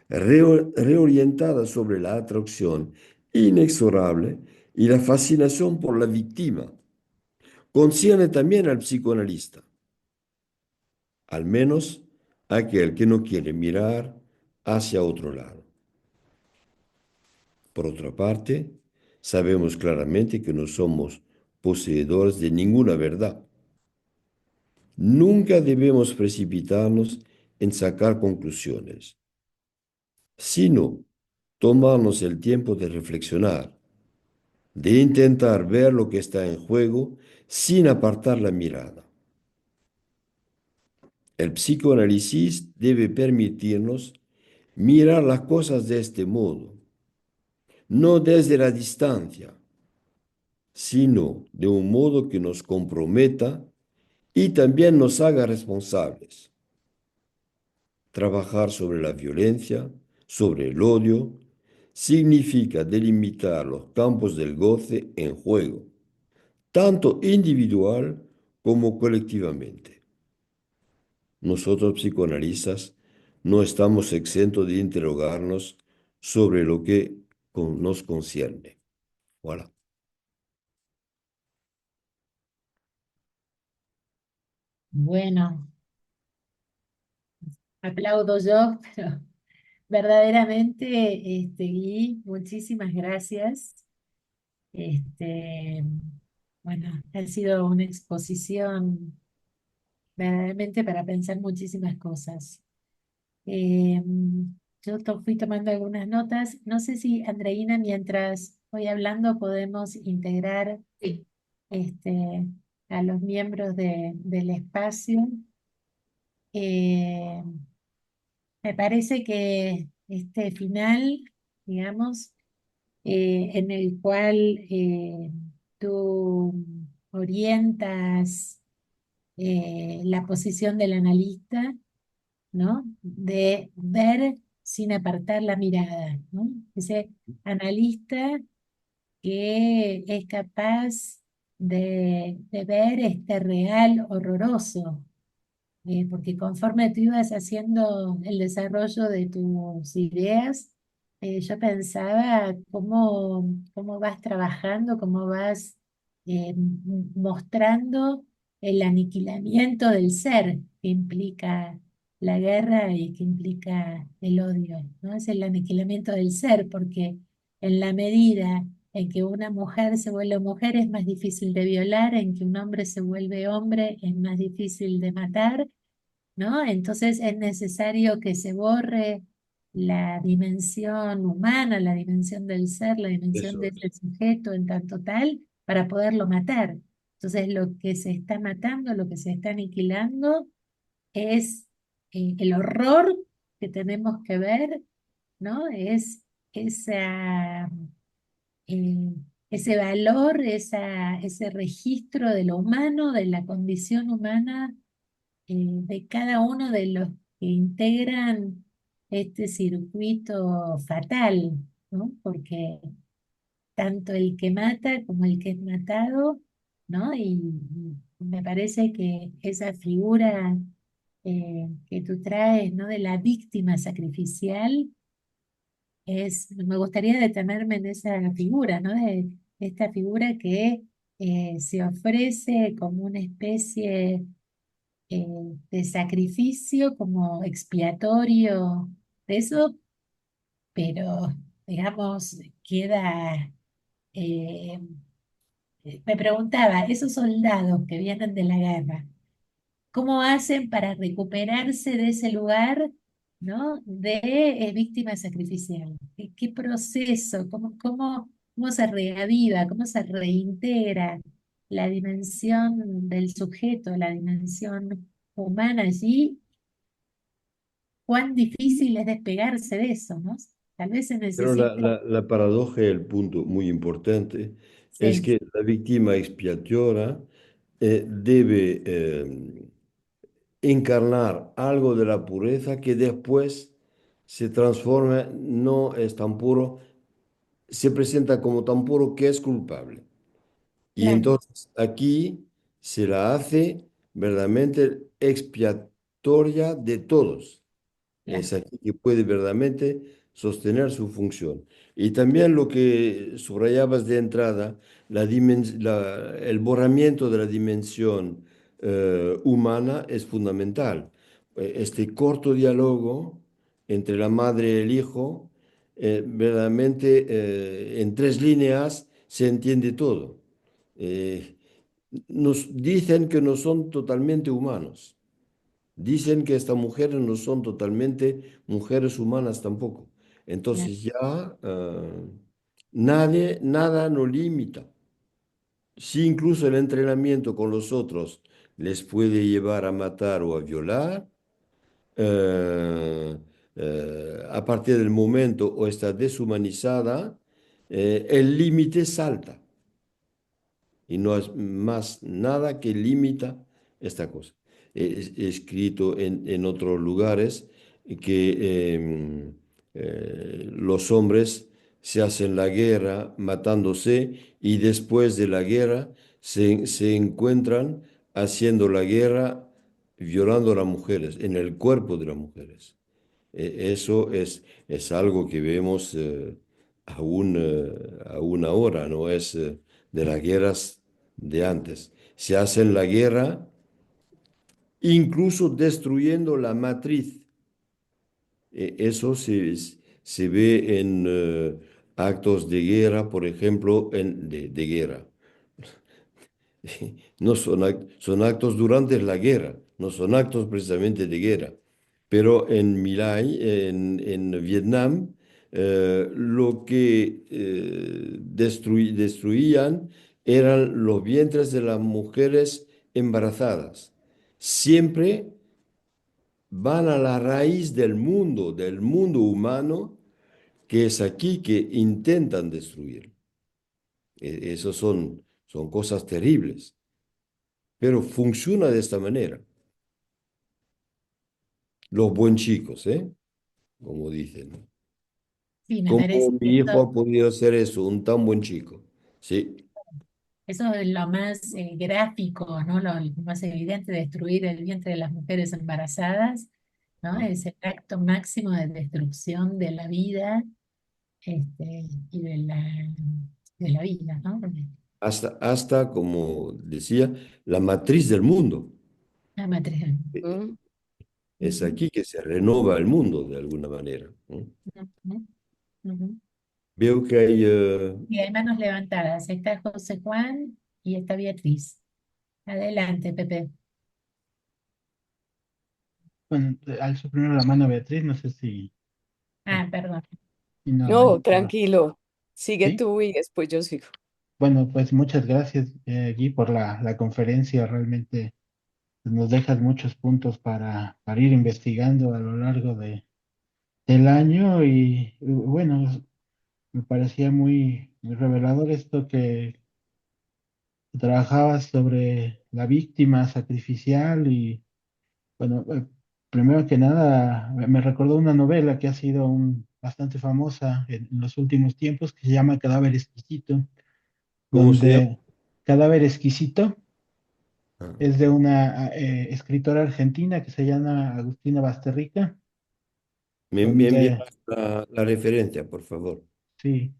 reorientada sobre la atracción inexorable y la fascinación por la víctima, concierne también al psicoanalista, al menos aquel que no quiere mirar hacia otro lado. Por otra parte, sabemos claramente que no somos poseedores de ninguna verdad. Nunca debemos precipitarnos en sacar conclusiones, sino tomarnos el tiempo de reflexionar, de intentar ver lo que está en juego sin apartar la mirada. El psicoanálisis debe permitirnos mirar las cosas de este modo, no desde la distancia, sino de un modo que nos comprometa y también nos haga responsables. Trabajar sobre la violencia, sobre el odio, significa delimitar los campos del goce en juego, tanto individual como colectivamente. Nosotros, psicoanalistas, no estamos exentos de interrogarnos sobre lo que nos concierne. Voilà. Bueno, aplaudo yo, pero verdaderamente, Gui, muchísimas gracias. Este, bueno, ha sido una exposición verdaderamente para pensar muchísimas cosas. Eh, fui tomando algunas notas. No sé si, Andreina, mientras voy hablando, podemos integrar Sí. este, a los miembros del espacio. Eh, Me parece que este final, digamos, en el cual tú orientas la posición del analista, ¿no? De ver sin apartar la mirada, ¿no? Ese analista que es capaz de ver este real horroroso, porque conforme tú ibas haciendo el desarrollo de tus ideas, yo pensaba cómo vas trabajando, cómo vas mostrando el aniquilamiento del ser que implica la guerra y que implica el odio, ¿no? Es el aniquilamiento del ser, porque en la medida en que una mujer se vuelve mujer es más difícil de violar, en que un hombre se vuelve hombre es más difícil de matar, ¿no? Entonces es necesario que se borre la dimensión humana, la dimensión del ser, la dimensión Eso de es. ese sujeto en tanto tal, para poderlo matar. Entonces lo que se está matando, lo que se está aniquilando es el horror que tenemos que ver, ¿no? Es esa, eh, ese valor, ese registro de lo humano, de la condición humana, de cada uno de los que integran este circuito fatal, ¿no? Porque tanto el que mata como el que es matado, ¿no? Y me parece que esa figura que tú traes, ¿no? De la víctima sacrificial, me gustaría detenerme en esa figura, ¿no? De esta figura que se ofrece como una especie eh, de sacrificio, como expiatorio de eso, pero digamos, queda, eh, me preguntaba, esos soldados que vienen de la guerra, ¿cómo hacen para recuperarse de ese lugar, ¿no? De víctima sacrificial? ¿Qué proceso? ¿Cómo se reaviva? ¿Cómo se reintegra la dimensión del sujeto, la dimensión humana allí? ¿Cuán difícil es despegarse de eso, ¿no? Tal vez se Pero necesita, la paradoja, el punto muy importante, es sí, que la víctima expiatoria debe encarnar algo de la pureza que después se transforma, no es tan puro, se presenta como tan puro que es culpable. Y claro, entonces aquí se la hace verdaderamente expiatoria de todos. claro, Es aquí que puede verdaderamente sostener su función. Y también lo que subrayabas de entrada, el borramiento de la dimensión humana es fundamental. Este corto diálogo entre la madre y el hijo, verdaderamente en tres líneas se entiende todo. Eh, Nos dicen que no son totalmente humanos. Dicen que estas mujeres no son totalmente mujeres humanas tampoco. claro, Entonces ya nadie, nada nos limita. Si incluso el entrenamiento con los otros les puede llevar a matar o a violar, eh, a partir del momento o está deshumanizada, el límite salta y no es más nada que limita esta cosa. He escrito en otros lugares que los hombres se hacen la guerra matándose y después de la guerra se encuentran haciendo la guerra violando a las mujeres, en el cuerpo de las mujeres. Eso es algo que vemos aún ahora, no es de las guerras de antes. Se hacen la guerra incluso destruyendo la matriz. Eso se ve en actos de guerra, por ejemplo, de guerra. No son, son actos durante la guerra, no son actos precisamente de guerra. Pero en My Lai, en Vietnam, lo que destruían eran los vientres de las mujeres embarazadas. Siempre van a la raíz del mundo humano, que es aquí que intentan destruir. Son cosas terribles. pero funciona de esta manera. Los buen chicos, ¿eh? Como dicen, ¿no? Sí, me ¿Cómo parece mi que hijo ha podido hacer eso? Un tan buen chico. Sí, eso es lo más gráfico, ¿no? Lo más evidente, destruir el vientre de las mujeres embarazadas, ¿no? Es el acto máximo de destrucción de la vida, y de la vida, ¿no? hasta, como decía, la matriz del mundo. La matriz. ¿Mm? Es Ujú, aquí que se renova el mundo de alguna manera, ¿no? ujú, ujú. Veo que hay... Y hay manos levantadas. Está José Juan y está Beatriz. Adelante, Pepe. Bueno, alzo primero la mano a Beatriz, no sé Ah, perdón. si no, No, pero tranquilo. Sigue sí. tú y después yo sigo. Bueno, pues muchas gracias, Gui, por la conferencia. Realmente pues, nos dejas muchos puntos para ir investigando a lo largo del año y bueno, me parecía muy revelador esto que trabajabas sobre la víctima sacrificial y bueno, primero que nada, me recordó una novela que ha sido bastante famosa en los últimos tiempos, que se llama Cadáver Exquisito, ¿Cómo se llama? donde Cadáver Exquisito Ah, es de una escritora argentina que se llama Agustina Basterrica, me envías donde, la referencia, por favor. sí,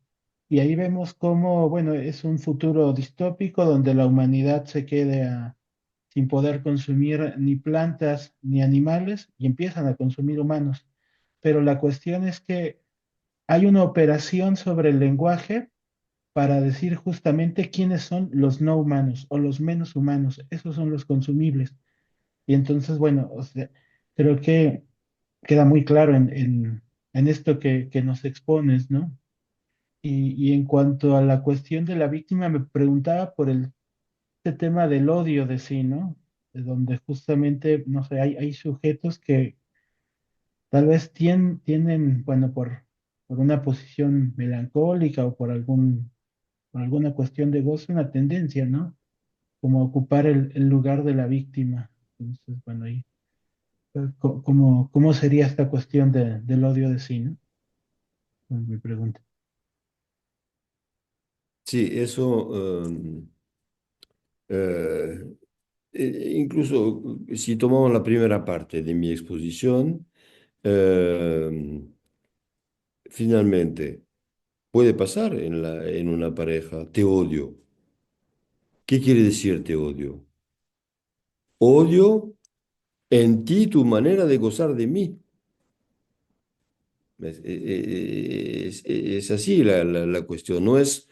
y ahí vemos cómo, bueno, es un futuro distópico donde la humanidad se queda sin poder consumir ni plantas ni animales y empiezan a consumir humanos. Pero la cuestión es que hay una operación sobre el lenguaje para decir justamente quiénes son los no humanos o los menos humanos. Esos son los consumibles. Y entonces, bueno, o sea, creo que queda muy claro en esto que nos expones, ¿no? Y en cuanto a la cuestión de la víctima, me preguntaba por este tema del odio de sí, ¿no? De donde justamente, no sé, hay sujetos que tal vez tienen, bueno, por una posición melancólica o por alguna cuestión de gozo, una tendencia, ¿no? Como a ocupar el lugar de la víctima. Entonces, bueno, ahí, ¿cómo sería esta cuestión del odio de sí, ¿no? Es mi pregunta. Sí, eso, eh, incluso si tomamos la primera parte de mi exposición, eh, finalmente puede pasar en una pareja, te odio. ¿Qué quiere decir te odio? Odio en ti tu manera de gozar de mí. Es así la cuestión, no es,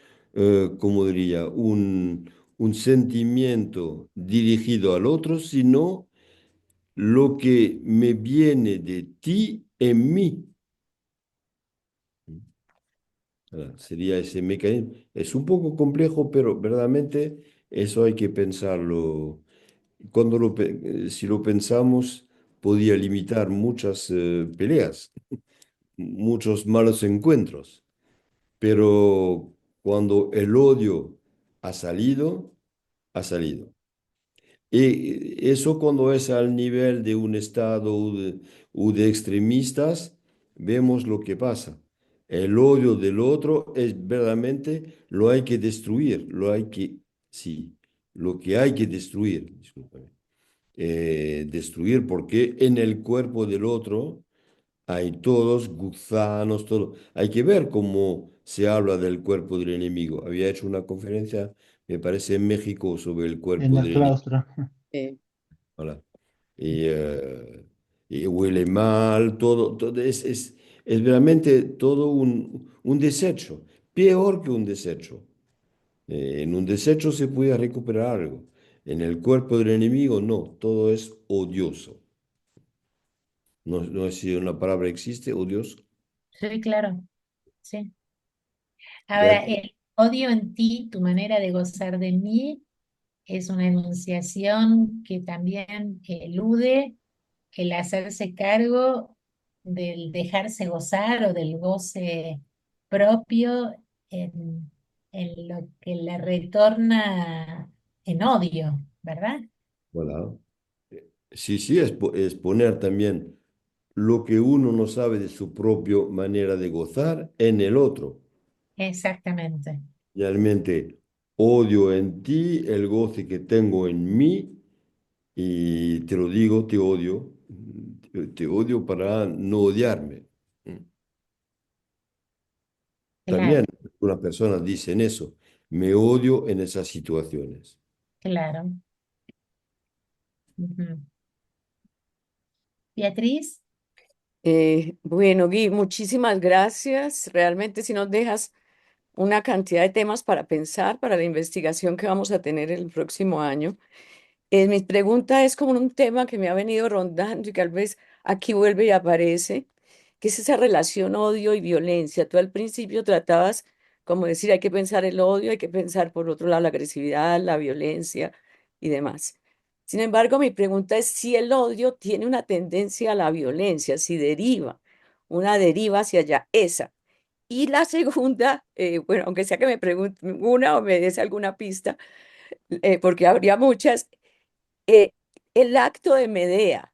como diría, un sentimiento dirigido al otro, sino lo que me viene de ti en mí. Sería ese mecanismo. Es un poco complejo, pero verdaderamente eso hay que pensarlo. Si lo pensamos, podía limitar muchas peleas, muchos malos encuentros. Pero cuando el odio ha salido, ha salido. Y eso cuando es al nivel de un Estado o de extremistas, vemos lo que pasa. El odio del otro es verdaderamente, lo hay que destruir, sí, lo que hay que destruir, discúlpame. Destruir porque en el cuerpo del otro hay todos gusanos, todo. Hay que ver cómo se habla del cuerpo del enemigo. Había hecho una conferencia, me parece, en México sobre el En cuerpo el del enemigo. claustro. Hola. Y huele mal, todo es realmente todo un desecho, peor que un desecho. En un desecho se puede recuperar algo. En el cuerpo del enemigo no, todo es odioso. No, no sé si una palabra existe, odioso. Sí, claro. Sí. Ahora, Beatriz. el odio en ti, tu manera de gozar de mí, es una enunciación que también elude el hacerse cargo del dejarse gozar o del goce propio en, en lo que le retorna en odio, ¿verdad? Voilà. Sí, sí, es poner también lo que uno no sabe de su propia manera de gozar en el otro. Exactamente, Realmente odio en ti el goce que tengo en mí y te lo digo, te odio para no odiarme. claro, También algunas personas dicen eso, me odio en esas situaciones. claro. Ujú. Beatriz, Bueno, Gui, muchísimas gracias. Realmente si nos dejas una cantidad de temas para pensar para la investigación que vamos a tener el próximo año. Mi pregunta es como un tema que me ha venido rondando y que tal vez aquí vuelve y aparece, que es esa relación odio y violencia. Tú al principio tratabas como decir, hay que pensar el odio, hay que pensar por otro lado la agresividad, la violencia y demás. Sin embargo, mi pregunta es si el odio tiene una tendencia a la violencia, si deriva, una deriva hacia allá, esa. Y la segunda, bueno, aunque sea que me pregunte una o me des alguna pista, porque habría muchas, eh, el acto de Medea,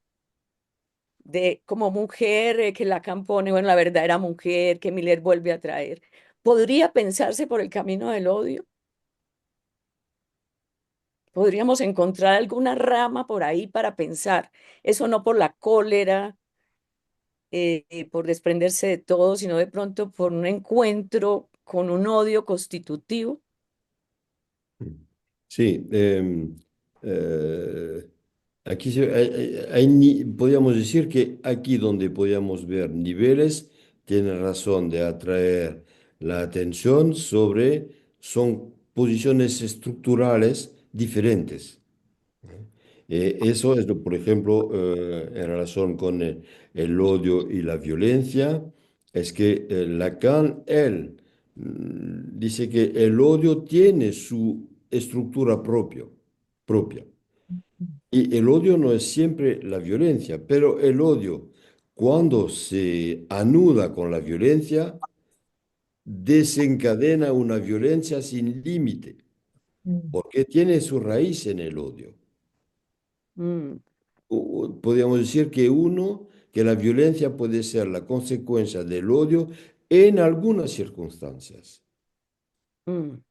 de como mujer que Lacan pone, bueno, la verdadera mujer que Miller vuelve a traer, ¿podría pensarse por el camino del odio? ¿Podríamos encontrar alguna rama por ahí para pensar? Eso no por la cólera, por desprenderse de todo, sino de pronto por un encuentro con un odio constitutivo. Sí, eh, aquí podríamos decir que aquí donde podíamos ver niveles, tiene razón de atraer la atención sobre, son posiciones estructurales diferentes. Eso es, por ejemplo, en relación con el odio y la violencia, es que Lacan, él, dice que el odio tiene su estructura propia. Y el odio no es siempre la violencia, pero el odio, cuando se anuda con la violencia, desencadena una violencia sin límite, mm, porque tiene su raíz en el odio. Mm, Podríamos decir que la violencia puede ser la consecuencia del odio en algunas circunstancias, mm,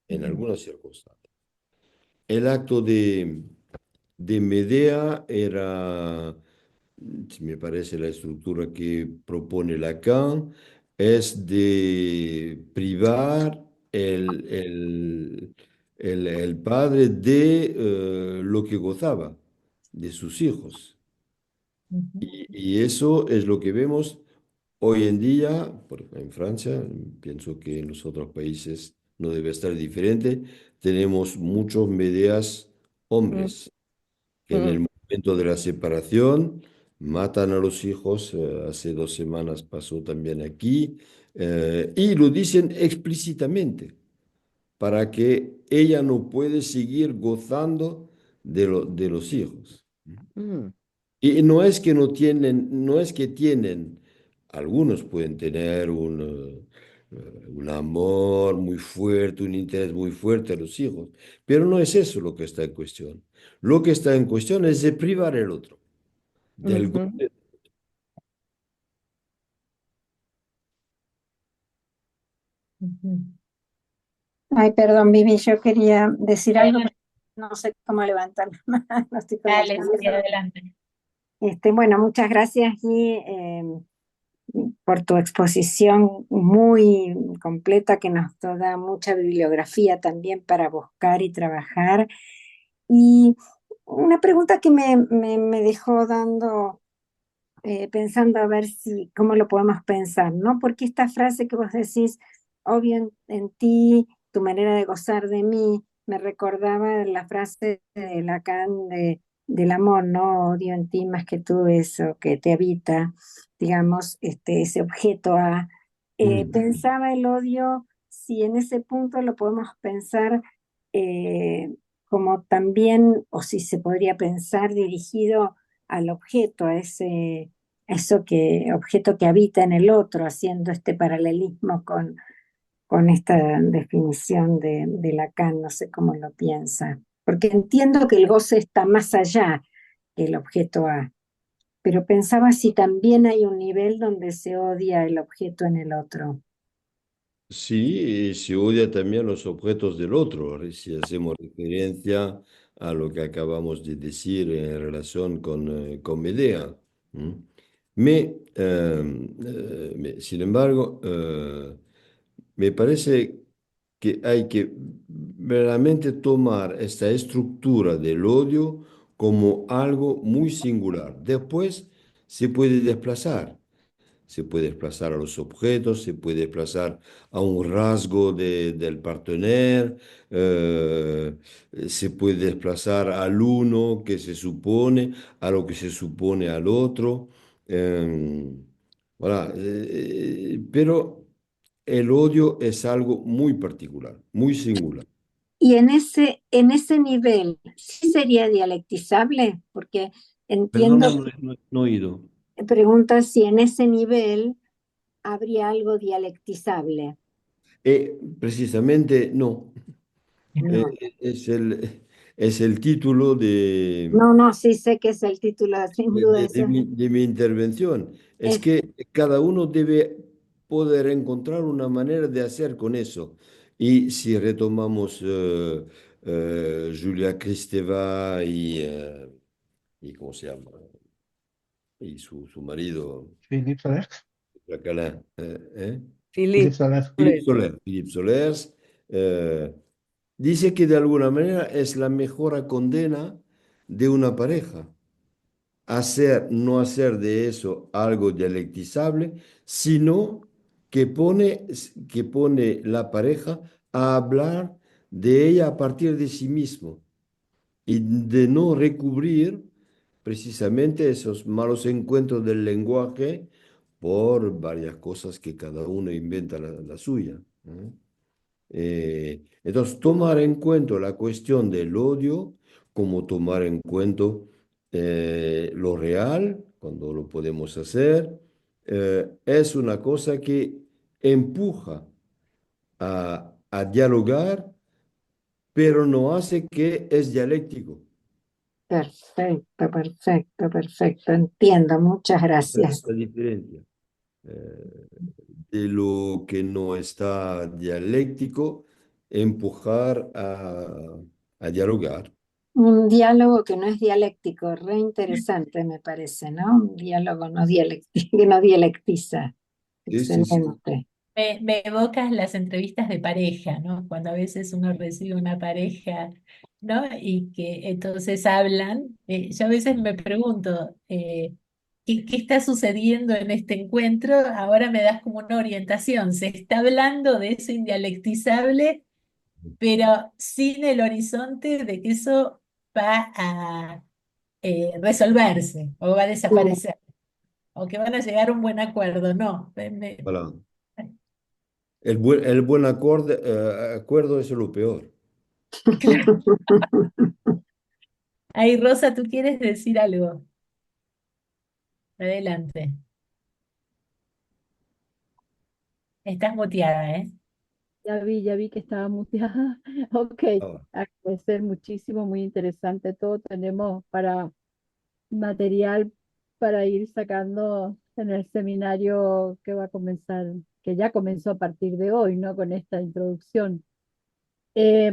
en ujú, algunas circunstancias. El acto de Medea era, si me parece la estructura que propone Lacan, es de privar el padre de lo que gozaba, de sus hijos. ujú, Y eso es lo que vemos hoy en día, en Francia, pienso que en los otros países no debe estar diferente, tenemos muchos medias mm, hombres que en mm, el momento de la separación matan a los hijos, hace 2 semanas pasó también aquí, y lo dicen explícitamente, para que ella no puede seguir gozando de los hijos. mm, Y no es que no tienen, no es que tienen, algunos pueden tener un amor muy fuerte, un interés muy fuerte a los hijos, pero no es eso lo que está en cuestión. Lo que está en cuestión es de privar al otro, del ujú. goce. ujú. Ay, perdón, Vivi, yo quería decir algo, Adelante, pero no sé cómo levantar la mano, no estoy con el dale, sí, teléfono. adelante. Bueno, muchas gracias, Gui, por tu exposición muy completa que nos da mucha bibliografía también para buscar y trabajar. Y una pregunta que me dejó dando, pensando a ver si, cómo lo podemos pensar, ¿no? Porque esta frase que vos decís, obvio en ti, tu manera de gozar de mí, me recordaba la frase de Lacan del amor, ¿no? Odio en ti más que tú eso que te habita, digamos, ese objeto a. Mm. Pensaba el odio, si en ese punto lo podemos pensar eh, como también, o si se podría pensar dirigido al objeto, a ese objeto que habita en el otro, haciendo este paralelismo con esta definición de Lacan, no sé cómo lo piensa. porque entiendo que el goce está más allá que el objeto A, pero pensaba si también hay un nivel donde se odia el objeto en el otro. Sí, y se odia también los objetos del otro, si hacemos referencia a lo que acabamos de decir en relación con Medea. ¿M? Sin embargo, me parece que hay que verdaderamente tomar esta estructura del odio como algo muy singular. Después se puede desplazar. Se puede desplazar a los objetos, se puede desplazar a un rasgo del partener, se puede desplazar al uno que se supone, a lo que se supone al otro. eh, voilà, pero el odio es algo muy particular, muy singular. Y en ese nivel, ¿sí sería dialectizable? Porque Perdona, entiendo, no he oído. pregunta si en ese nivel habría algo dialectizable. Precisamente no. Eh, No, es es el título no, no, sí sé que es el título, sin duda eso. de mi intervención. Es Es, que cada uno debe poder encontrar una manera de hacer con eso. Y si retomamos Julia Kristeva y ¿cómo se llama? Y su marido, Philippe Soler. Jacqueline, Philippe Philippe Soler. Soler. Philippe Solers, dice que de alguna manera es la mejor condena de una pareja. No hacer de eso algo dialectizable, sino que pone la pareja a hablar de ella a partir de sí mismo y de no recubrir precisamente esos malos encuentros del lenguaje por varias cosas que cada uno inventa la suya. ¿No? Entonces, tomar en cuenta la cuestión del odio, como tomar en cuenta lo real, cuando lo podemos hacer, es una cosa que empuja a dialogar, pero no hace que es dialéctico. perfecto, perfecto, perfecto. Entiendo, muchas Esa es gracias. la diferencia. De lo que no está dialéctico, empujar a dialogar. Un diálogo que no es dialéctico, re interesante me parece, ¿no? Un diálogo no que no dialectiza. Sí, sí, sí. Excelente. Me evocas las entrevistas de pareja, ¿no? Cuando a veces uno recibe una pareja, ¿no? Y que entonces hablan. Yo a veces me pregunto, ¿qué está sucediendo en este encuentro? Ahora me das como una orientación. Se está hablando de eso indialectizable, pero sin el horizonte de que eso va a resolverse o va a desaparecer o que van a llegar a un buen acuerdo. No, Voilà. El buen acuerdo es lo peor. claro. Ay, Rosa, ¿tú quieres decir algo? Adelante. Estás muteada, ¿eh? Ya vi que estaba muteada. Ok, Ah, agradecer muchísimo, muy interesante todo. Tenemos para material para ir sacando en el seminario que va a comenzar, que ya comenzó a partir de hoy, ¿no? Con esta introducción.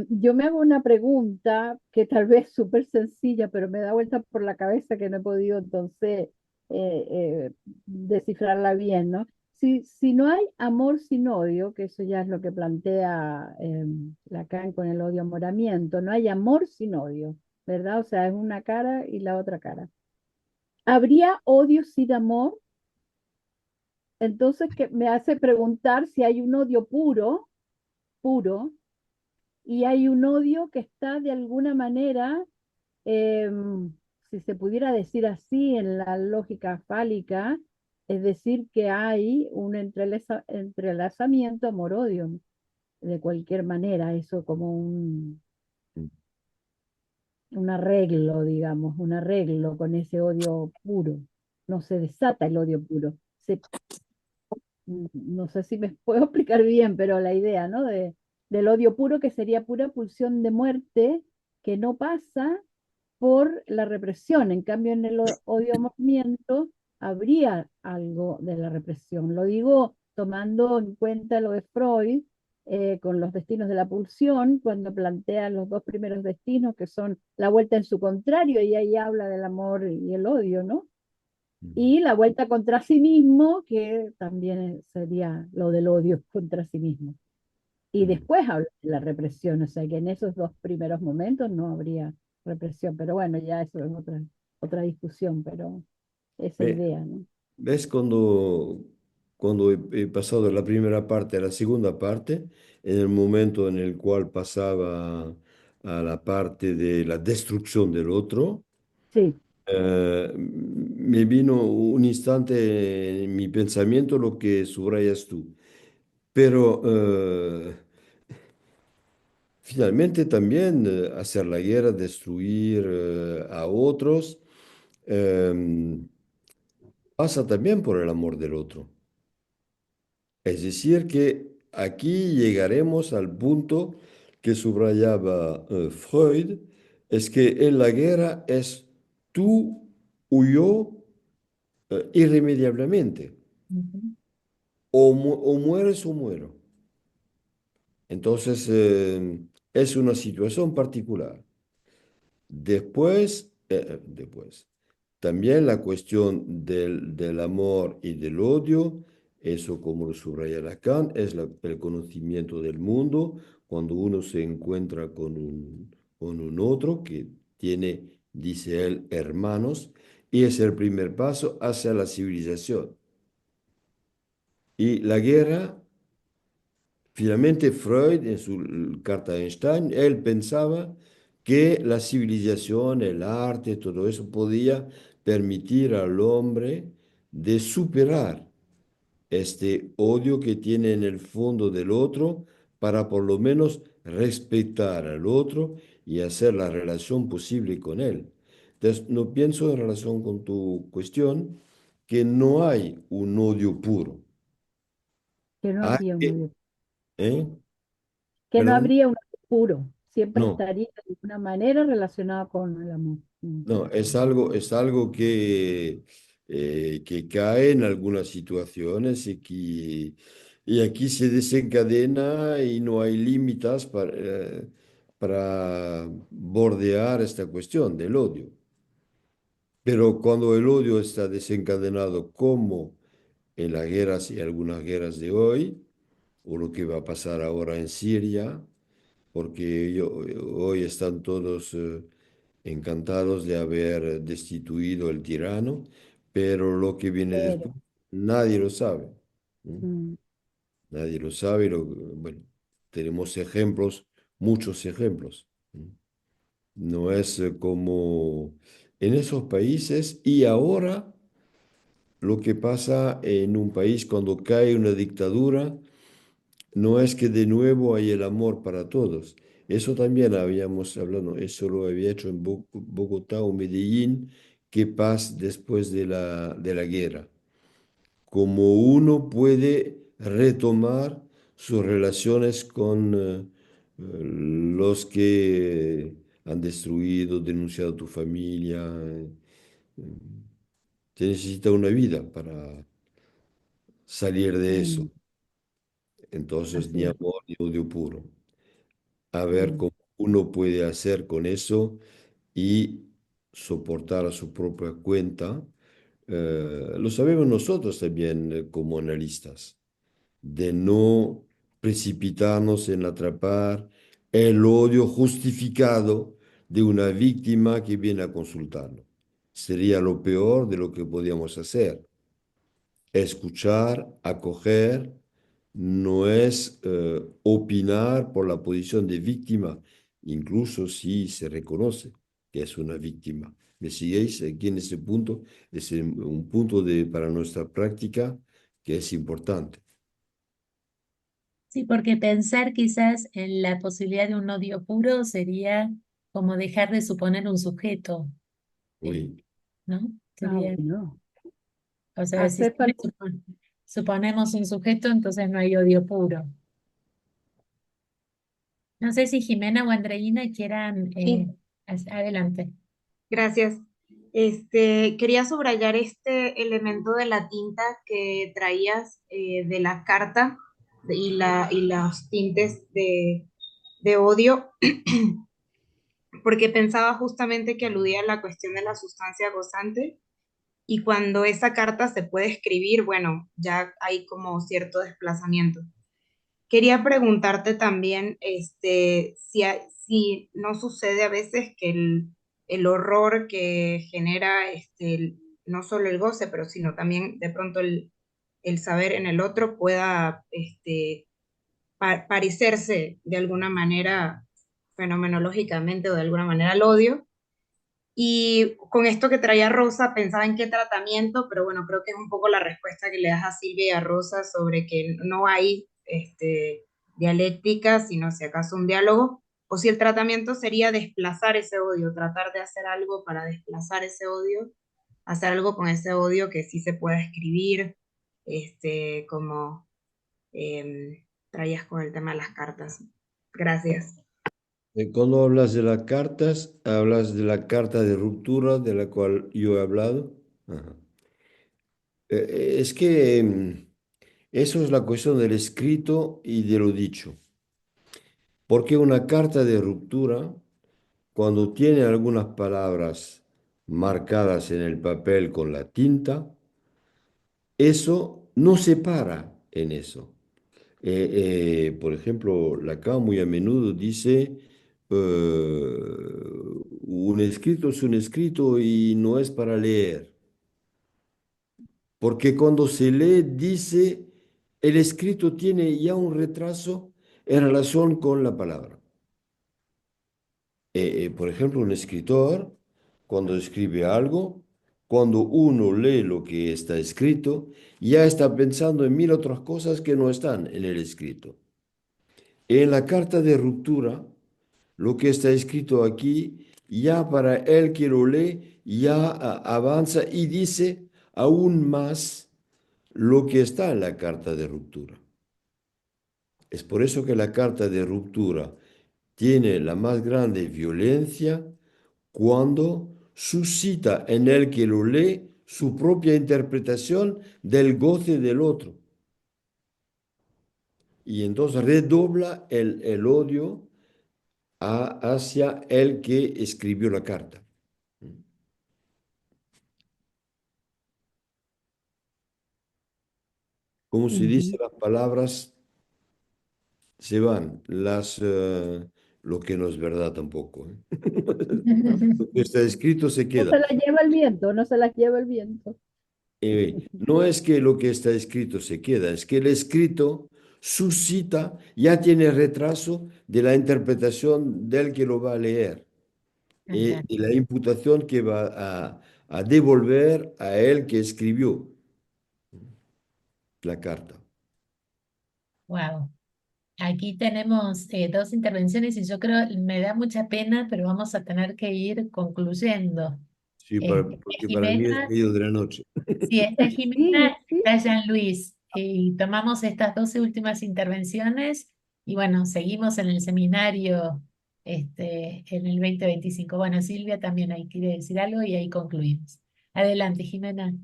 Yo me hago una pregunta que tal vez es súper sencilla, pero me da vuelta por la cabeza que no he podido entonces descifrarla bien, ¿no? Si no hay amor sin odio, que eso ya es lo que plantea Lacan con el odio-amoramiento, no hay amor sin odio, ¿verdad? O sea, es una cara y la otra cara. ¿Habría odio sin amor? Entonces, que me hace preguntar si hay un odio puro, puro, y hay un odio que está de alguna manera, si se pudiera decir así en la lógica fálica, es decir, que hay un entrelazamiento amor-odio, de cualquier manera, eso como un arreglo, digamos, un arreglo con ese odio puro. No se desata el odio puro. No sé si me puedo explicar bien, pero la idea, ¿no? Del odio puro que sería pura pulsión de muerte que no pasa por la represión. En cambio, en el odio movimiento habría algo de la represión. Lo digo tomando en cuenta lo de Freud, con los destinos de la pulsión, cuando plantea los dos primeros destinos, que son la vuelta en su contrario, y ahí habla del amor y el odio, ¿no? Y la vuelta contra sí mismo, que también sería lo del odio contra sí mismo. Y después habla de la represión, o sea que en esos dos primeros momentos no habría represión, pero bueno, ya eso es otra discusión, pero esa Ve- idea, ¿no? ¿Ves cuando he pasado de la primera parte a la segunda parte, en el momento en el cual pasaba a la parte de la destrucción del otro? Sí, Me vino un instante en mi pensamiento lo que subrayas tú, pero finalmente también hacer la guerra, destruir a otros, em, pasa también por el amor del otro. Es decir, que aquí llegaremos al punto que subrayaba Freud, es que en la guerra es tú o yo irremediablemente. Ujú. O mueres o muero. Entonces, es una situación particular. Después, también la cuestión del amor y del odio, eso como lo subraya Lacan, es el conocimiento del mundo, cuando uno se encuentra con un otro que tiene, dice él, hermanos, y es el primer paso hacia la civilización. Y la guerra. Finalmente, Freud, en su carta a Einstein, él pensaba que la civilización, el arte, todo eso podía permitir al hombre de superar este odio que tiene en el fondo del otro para por lo menos respetar al otro y hacer la relación posible con él. Entonces, no pienso en relación con tu cuestión que no hay un odio puro. que no Hay, habría un odio, ¿eh? que no Perdón. habría un odio puro, siempre No. estaría de alguna manera relacionado con el amor. Mm. No, es algo que cae en algunas situaciones y aquí se desencadena y no hay límites para bordear esta cuestión del odio. Pero cuando el odio está desencadenado como en las guerras y algunas guerras de hoy, o lo que va a pasar ahora en Siria, porque hoy están todos encantados de haber destituido el tirano, pero lo que viene Pero, después nadie lo sabe. ¿No? mm, Nadie lo sabe. Bueno, tenemos ejemplos, muchos ejemplos. ¿No? No es como en esos países y ahora lo que pasa en un país cuando cae una dictadura. No es que de nuevo hay el amor para todos. Eso también habíamos hablado, eso lo había hecho en Bogotá o Medellín, qué paz después de la guerra. Cómo uno puede retomar sus relaciones con los que han destruido, denunciado a tu familia. Se necesita una vida para salir de eso. mm, Entonces, así ni es. amor ni odio puro. A ver Mm. cómo uno puede hacer con eso y soportar a su propia cuenta. Lo sabemos nosotros también como analistas, de no precipitarnos en atrapar el odio justificado de una víctima que viene a consultarlo. Sería lo peor de lo que podíamos hacer. Escuchar, acoger, no es opinar por la posición de víctima, incluso si se reconoce que es una víctima. ¿Me siguéis? Aquí en este punto es un punto para nuestra práctica que es importante. Sí, porque pensar quizás en la posibilidad de un odio puro sería como dejar de suponer un sujeto, eh, Oui. ¿no? Ah, Sería, bueno. o sea, si Hacer siempre suponemos un sujeto, entonces no hay odio puro. No sé si Jimena o Andreina quieran, Sí, adelante. gracias. Quería subrayar este elemento de la tinta que traías de la carta y los tintes de odio, porque pensaba justamente que aludía a la cuestión de la sustancia gozante y cuando esa carta se puede escribir, bueno, ya hay como cierto desplazamiento. Quería preguntarte también, si no sucede a veces que el horror que genera, no solo el goce, pero sino también de pronto el saber en el otro pueda, parecerse de alguna manera fenomenológicamente o de alguna manera al odio. Y con esto que traía Rosa, pensaba en qué tratamiento, pero bueno, creo que es un poco la respuesta que le das a Silvia y a Rosa sobre que no hay dialéctica, sino si acaso un diálogo, o si el tratamiento sería desplazar ese odio, tratar de hacer algo para desplazar ese odio, hacer algo con ese odio que sí se pueda escribir, como traías con el tema de las cartas. Gracias. Cuando hablas de las cartas, hablas de la carta de ruptura de la cual yo he hablado. Ajá. Es que eso es la cuestión del escrito y de lo dicho. Porque una carta de ruptura, cuando tiene algunas palabras marcadas en el papel con la tinta, eso no se para en eso. Por ejemplo, Lacan muy a menudo dice, un escrito es un escrito y no es para leer. Porque cuando se lee, dice, el escrito tiene ya un retraso en relación con la palabra. Por ejemplo, un escritor, cuando escribe algo, cuando uno lee lo que está escrito, ya está pensando en mil otras cosas que no están en el escrito. En la carta de ruptura, lo que está escrito aquí, ya para el que lo lee, ya avanza y dice aún más lo que está en la carta de ruptura. Es por eso que la carta de ruptura tiene la más grande violencia cuando suscita en el que lo lee su propia interpretación del goce del otro. Y entonces redobla el odio hacia el que escribió la carta. Como se dice, Ujú. las palabras se van, lo que no es verdad tampoco, ¿eh? Lo que está escrito se No queda. se las lleva el viento, no se las lleva el viento. No es que lo que está escrito se queda, es que el escrito suscita, ya tiene retraso de la interpretación del que lo va a leer y la imputación que va a devolver a él que escribió la carta. Wow. Aquí tenemos dos intervenciones y yo creo, me da mucha pena, pero vamos a tener que ir concluyendo. Sí, porque para mí es Jimena, medio de la noche. si está Jimena, Sí, sí. está Jean-Luis. Y tomamos estas 12 últimas intervenciones y bueno, seguimos en el seminario en el 2025. Bueno, Silvia también ahí quiere decir algo y ahí concluimos. Adelante, Jimena.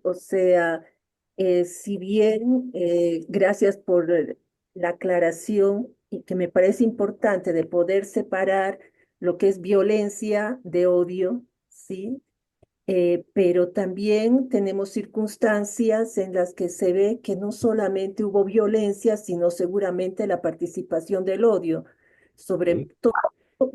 O sea, si bien, gracias por la aclaración y que me parece importante de poder separar lo que es violencia de odio, ¿sí? Pero también tenemos circunstancias en las que se ve que no solamente hubo violencia, sino seguramente la participación del odio, sobre Sí, todo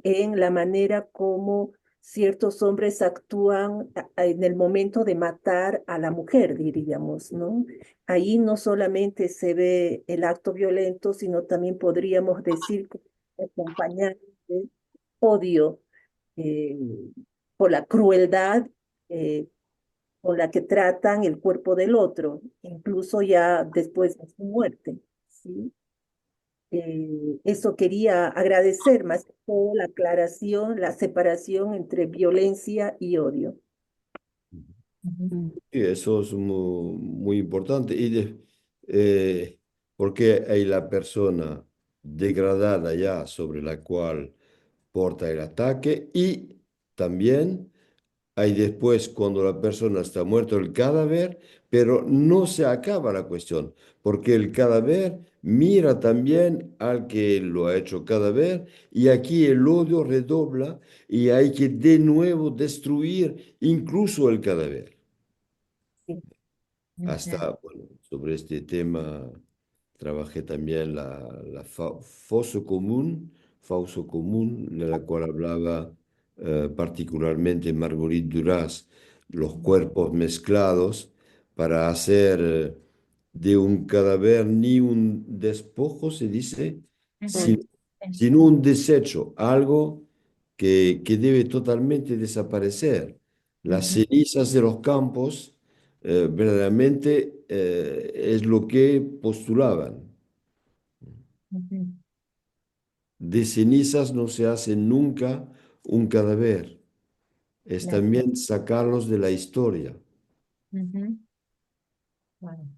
en la manera como ciertos hombres actúan en el momento de matar a la mujer, diríamos, ¿no? Ahí no solamente se ve el acto violento, sino también podríamos decir que acompañante odio eh, por la crueldad eh, con la que tratan el cuerpo del otro, incluso ya después de su muerte, ¿sí? Eso quería agradecer más que todo la aclaración, la separación entre violencia y odio. Ujú. Mm. y eso es muy, muy importante. ¿Por qué hay la persona degradada ya sobre la cual porta el ataque y también hay después cuando la persona está muerto el cadáver, pero no se acaba la cuestión, porque el cadáver mira también al que lo ha hecho cadáver y aquí el odio redobla y hay que de nuevo destruir incluso el cadáver. Sí. Ujú, Hasta, bueno, sobre este tema trabajé también la Fosso Común, de la cual hablaba particularmente Marguerite Duras, los cuerpos mezclados para hacer de un cadáver ni un despojo, se dice, ujú, sin- sí, sino un desecho, algo que debe totalmente desaparecer. Las ujú, cenizas de los campos verdaderamente es lo que postulaban. ujú, De cenizas no se hace nunca un cadáver, es claro, también sacarlos de la historia. ujú, bueno.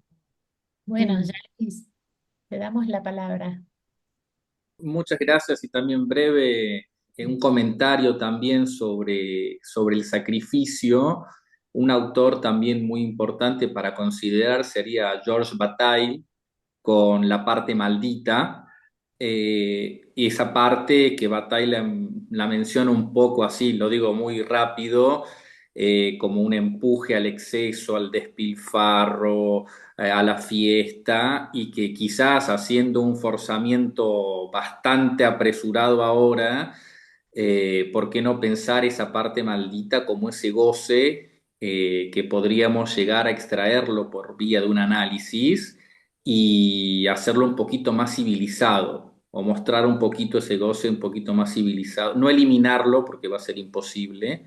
Bueno, Mm. Yanis, te damos la palabra. Muchas gracias y también breve, un comentario también sobre el sacrificio. Un autor también muy importante para considerar sería Georges Bataille con La parte maldita. Y esa parte que Bataille la menciona un poco así, lo digo muy rápido, como un empuje al exceso, al despilfarro, a la fiesta, y que quizás haciendo un forzamiento bastante apresurado ahora, ¿por qué no pensar esa parte maldita como ese goce que podríamos llegar a extraerlo por vía de un análisis y hacerlo un poquito más civilizado, o mostrar un poquito ese goce un poquito más civilizado? No eliminarlo porque va a ser imposible,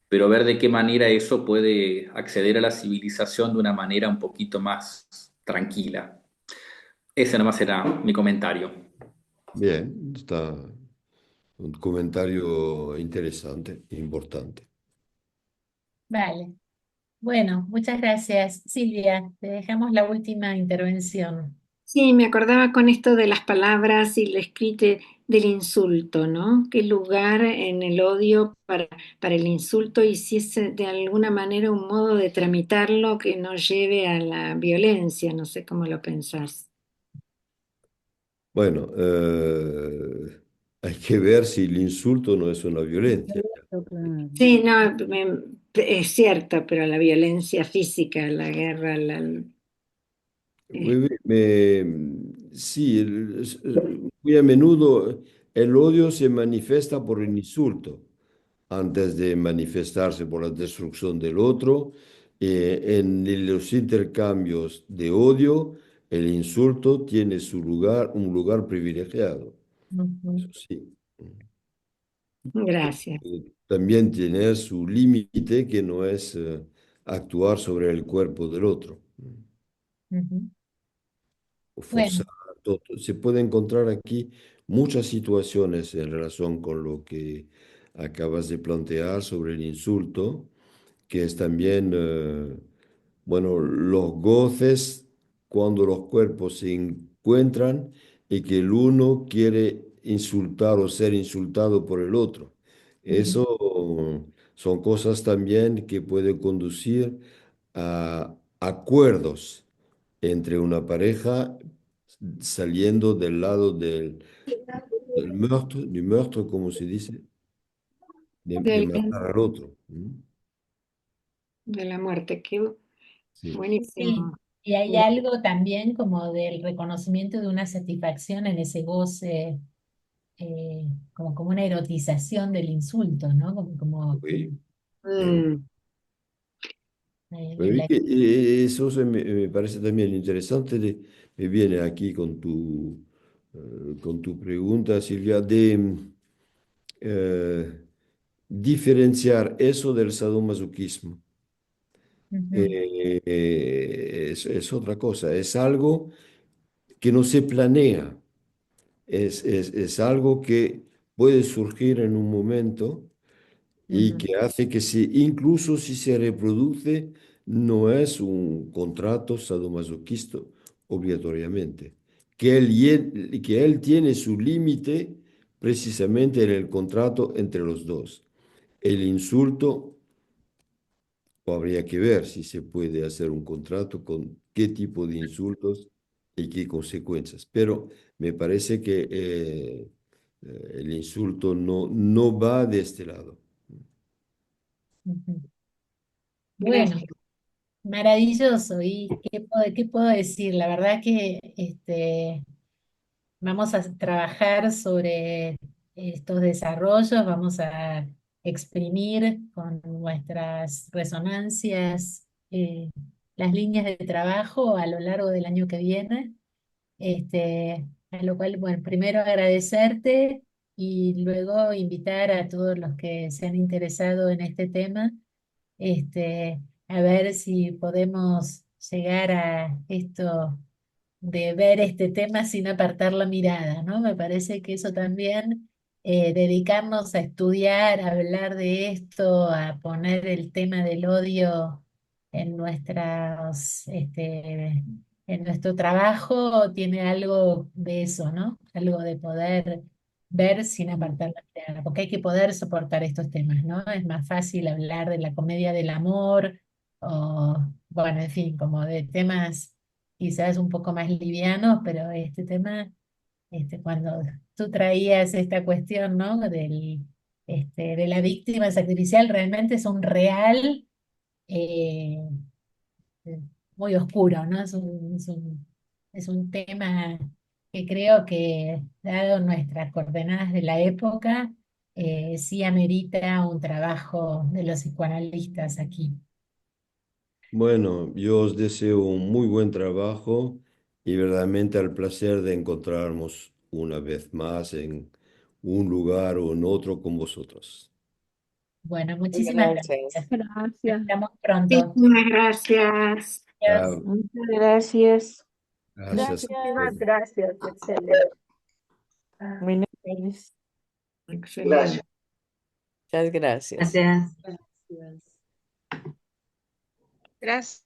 pero ver de qué manera eso puede acceder a la civilización de una manera un poquito más tranquila. Ese nomás era mi comentario. Bien, está un comentario interesante, importante. Vale. Bueno, muchas gracias. Silvia, te dejamos la última intervención. Sí, me acordaba con esto de las palabras y el escrito del insulto, ¿no? ¿Qué lugar en el odio para el insulto y si es de alguna manera un modo de tramitarlo que no lleve a la violencia? No sé cómo lo pensás. Bueno, hay que ver si el insulto no es una violencia. Correcto, claro. Sí, no, es cierto, pero la violencia física, la guerra, eh, Sí, muy a menudo el odio se manifiesta por el insulto, antes de manifestarse por la destrucción del otro. En los intercambios de odio, el insulto tiene su lugar, un lugar privilegiado. Ujú, Eso sí. gracias. También tiene su límite, que no es actuar sobre el cuerpo del otro ujú. o Bueno, forzar. Se puede encontrar aquí muchas situaciones en relación con lo que acabas de plantear sobre el insulto, que es también, bueno, los goces cuando los cuerpos se encuentran y que el uno quiere insultar o ser insultado por el otro. ujú, Eso son cosas también que pueden conducir a acuerdos entre una pareja saliendo del lado del muerto, como se dice, de Del- matar al otro. ¿Mm? de la muerte, qué Sí. sí, buenísimo. y hay algo también como del reconocimiento de una satisfacción en ese goce, como una erotización del insulto, ¿no? Como que, Oui. Eh, Mm, oui, eso me parece también interesante. Me viene aquí con tu pregunta, Silvia, de diferenciar eso del sadomasoquismo. ujú, Es otra cosa, es algo que no se planea, es algo que puede surgir en un momento y ujú. que hace que incluso si se reproduce, no es un contrato sadomasoquista obligatoriamente, que él tiene su límite precisamente en el contrato entre los dos. El insulto, o habría que ver si se puede hacer un contrato con qué tipo de insultos y qué consecuencias. Pero me parece que el insulto no va de este lado. Ujú. Bueno, maravilloso. ¿Y qué puedo decir? La verdad que vamos a trabajar sobre estos desarrollos, vamos a exprimir con nuestras resonancias las líneas de trabajo a lo largo del año que viene. A lo cual, bueno, primero agradecerte y luego invitar a todos los que se han interesado en este tema, a ver si podemos llegar a esto de ver este tema sin apartar la mirada, ¿no? Me parece que eso también, dedicarnos a estudiar, a hablar de esto, a poner el tema del odio en en nuestro trabajo, tiene algo de eso, ¿no? Algo de poder ver sin apartar la mirada, porque hay que poder soportar estos temas, ¿no? Es más fácil hablar de la comedia del amor o, bueno, en fin, como de temas quizás un poco más livianos, pero este tema, cuando tú traías esta cuestión, ¿no? De la víctima sacrificial, realmente es un real eh, muy oscuro, ¿no? Es un tema que creo que, dado nuestras coordenadas de la época, sí amerita un trabajo de los psicoanalistas aquí. Bueno, yo os deseo un muy buen trabajo y verdaderamente el placer de encontrarnos una vez más en un lugar o en otro con vosotros. Bueno, muchísimas Gracias. gracias. Nos Gracias. vemos pronto. Muchísimas gracias. Adiós. Chao. Muchas gracias. Gracias. Muchísimas gracias. Excelente. Buenas tardes. Excelente. Muchas gracias. Gracias. Gracias. Gracias.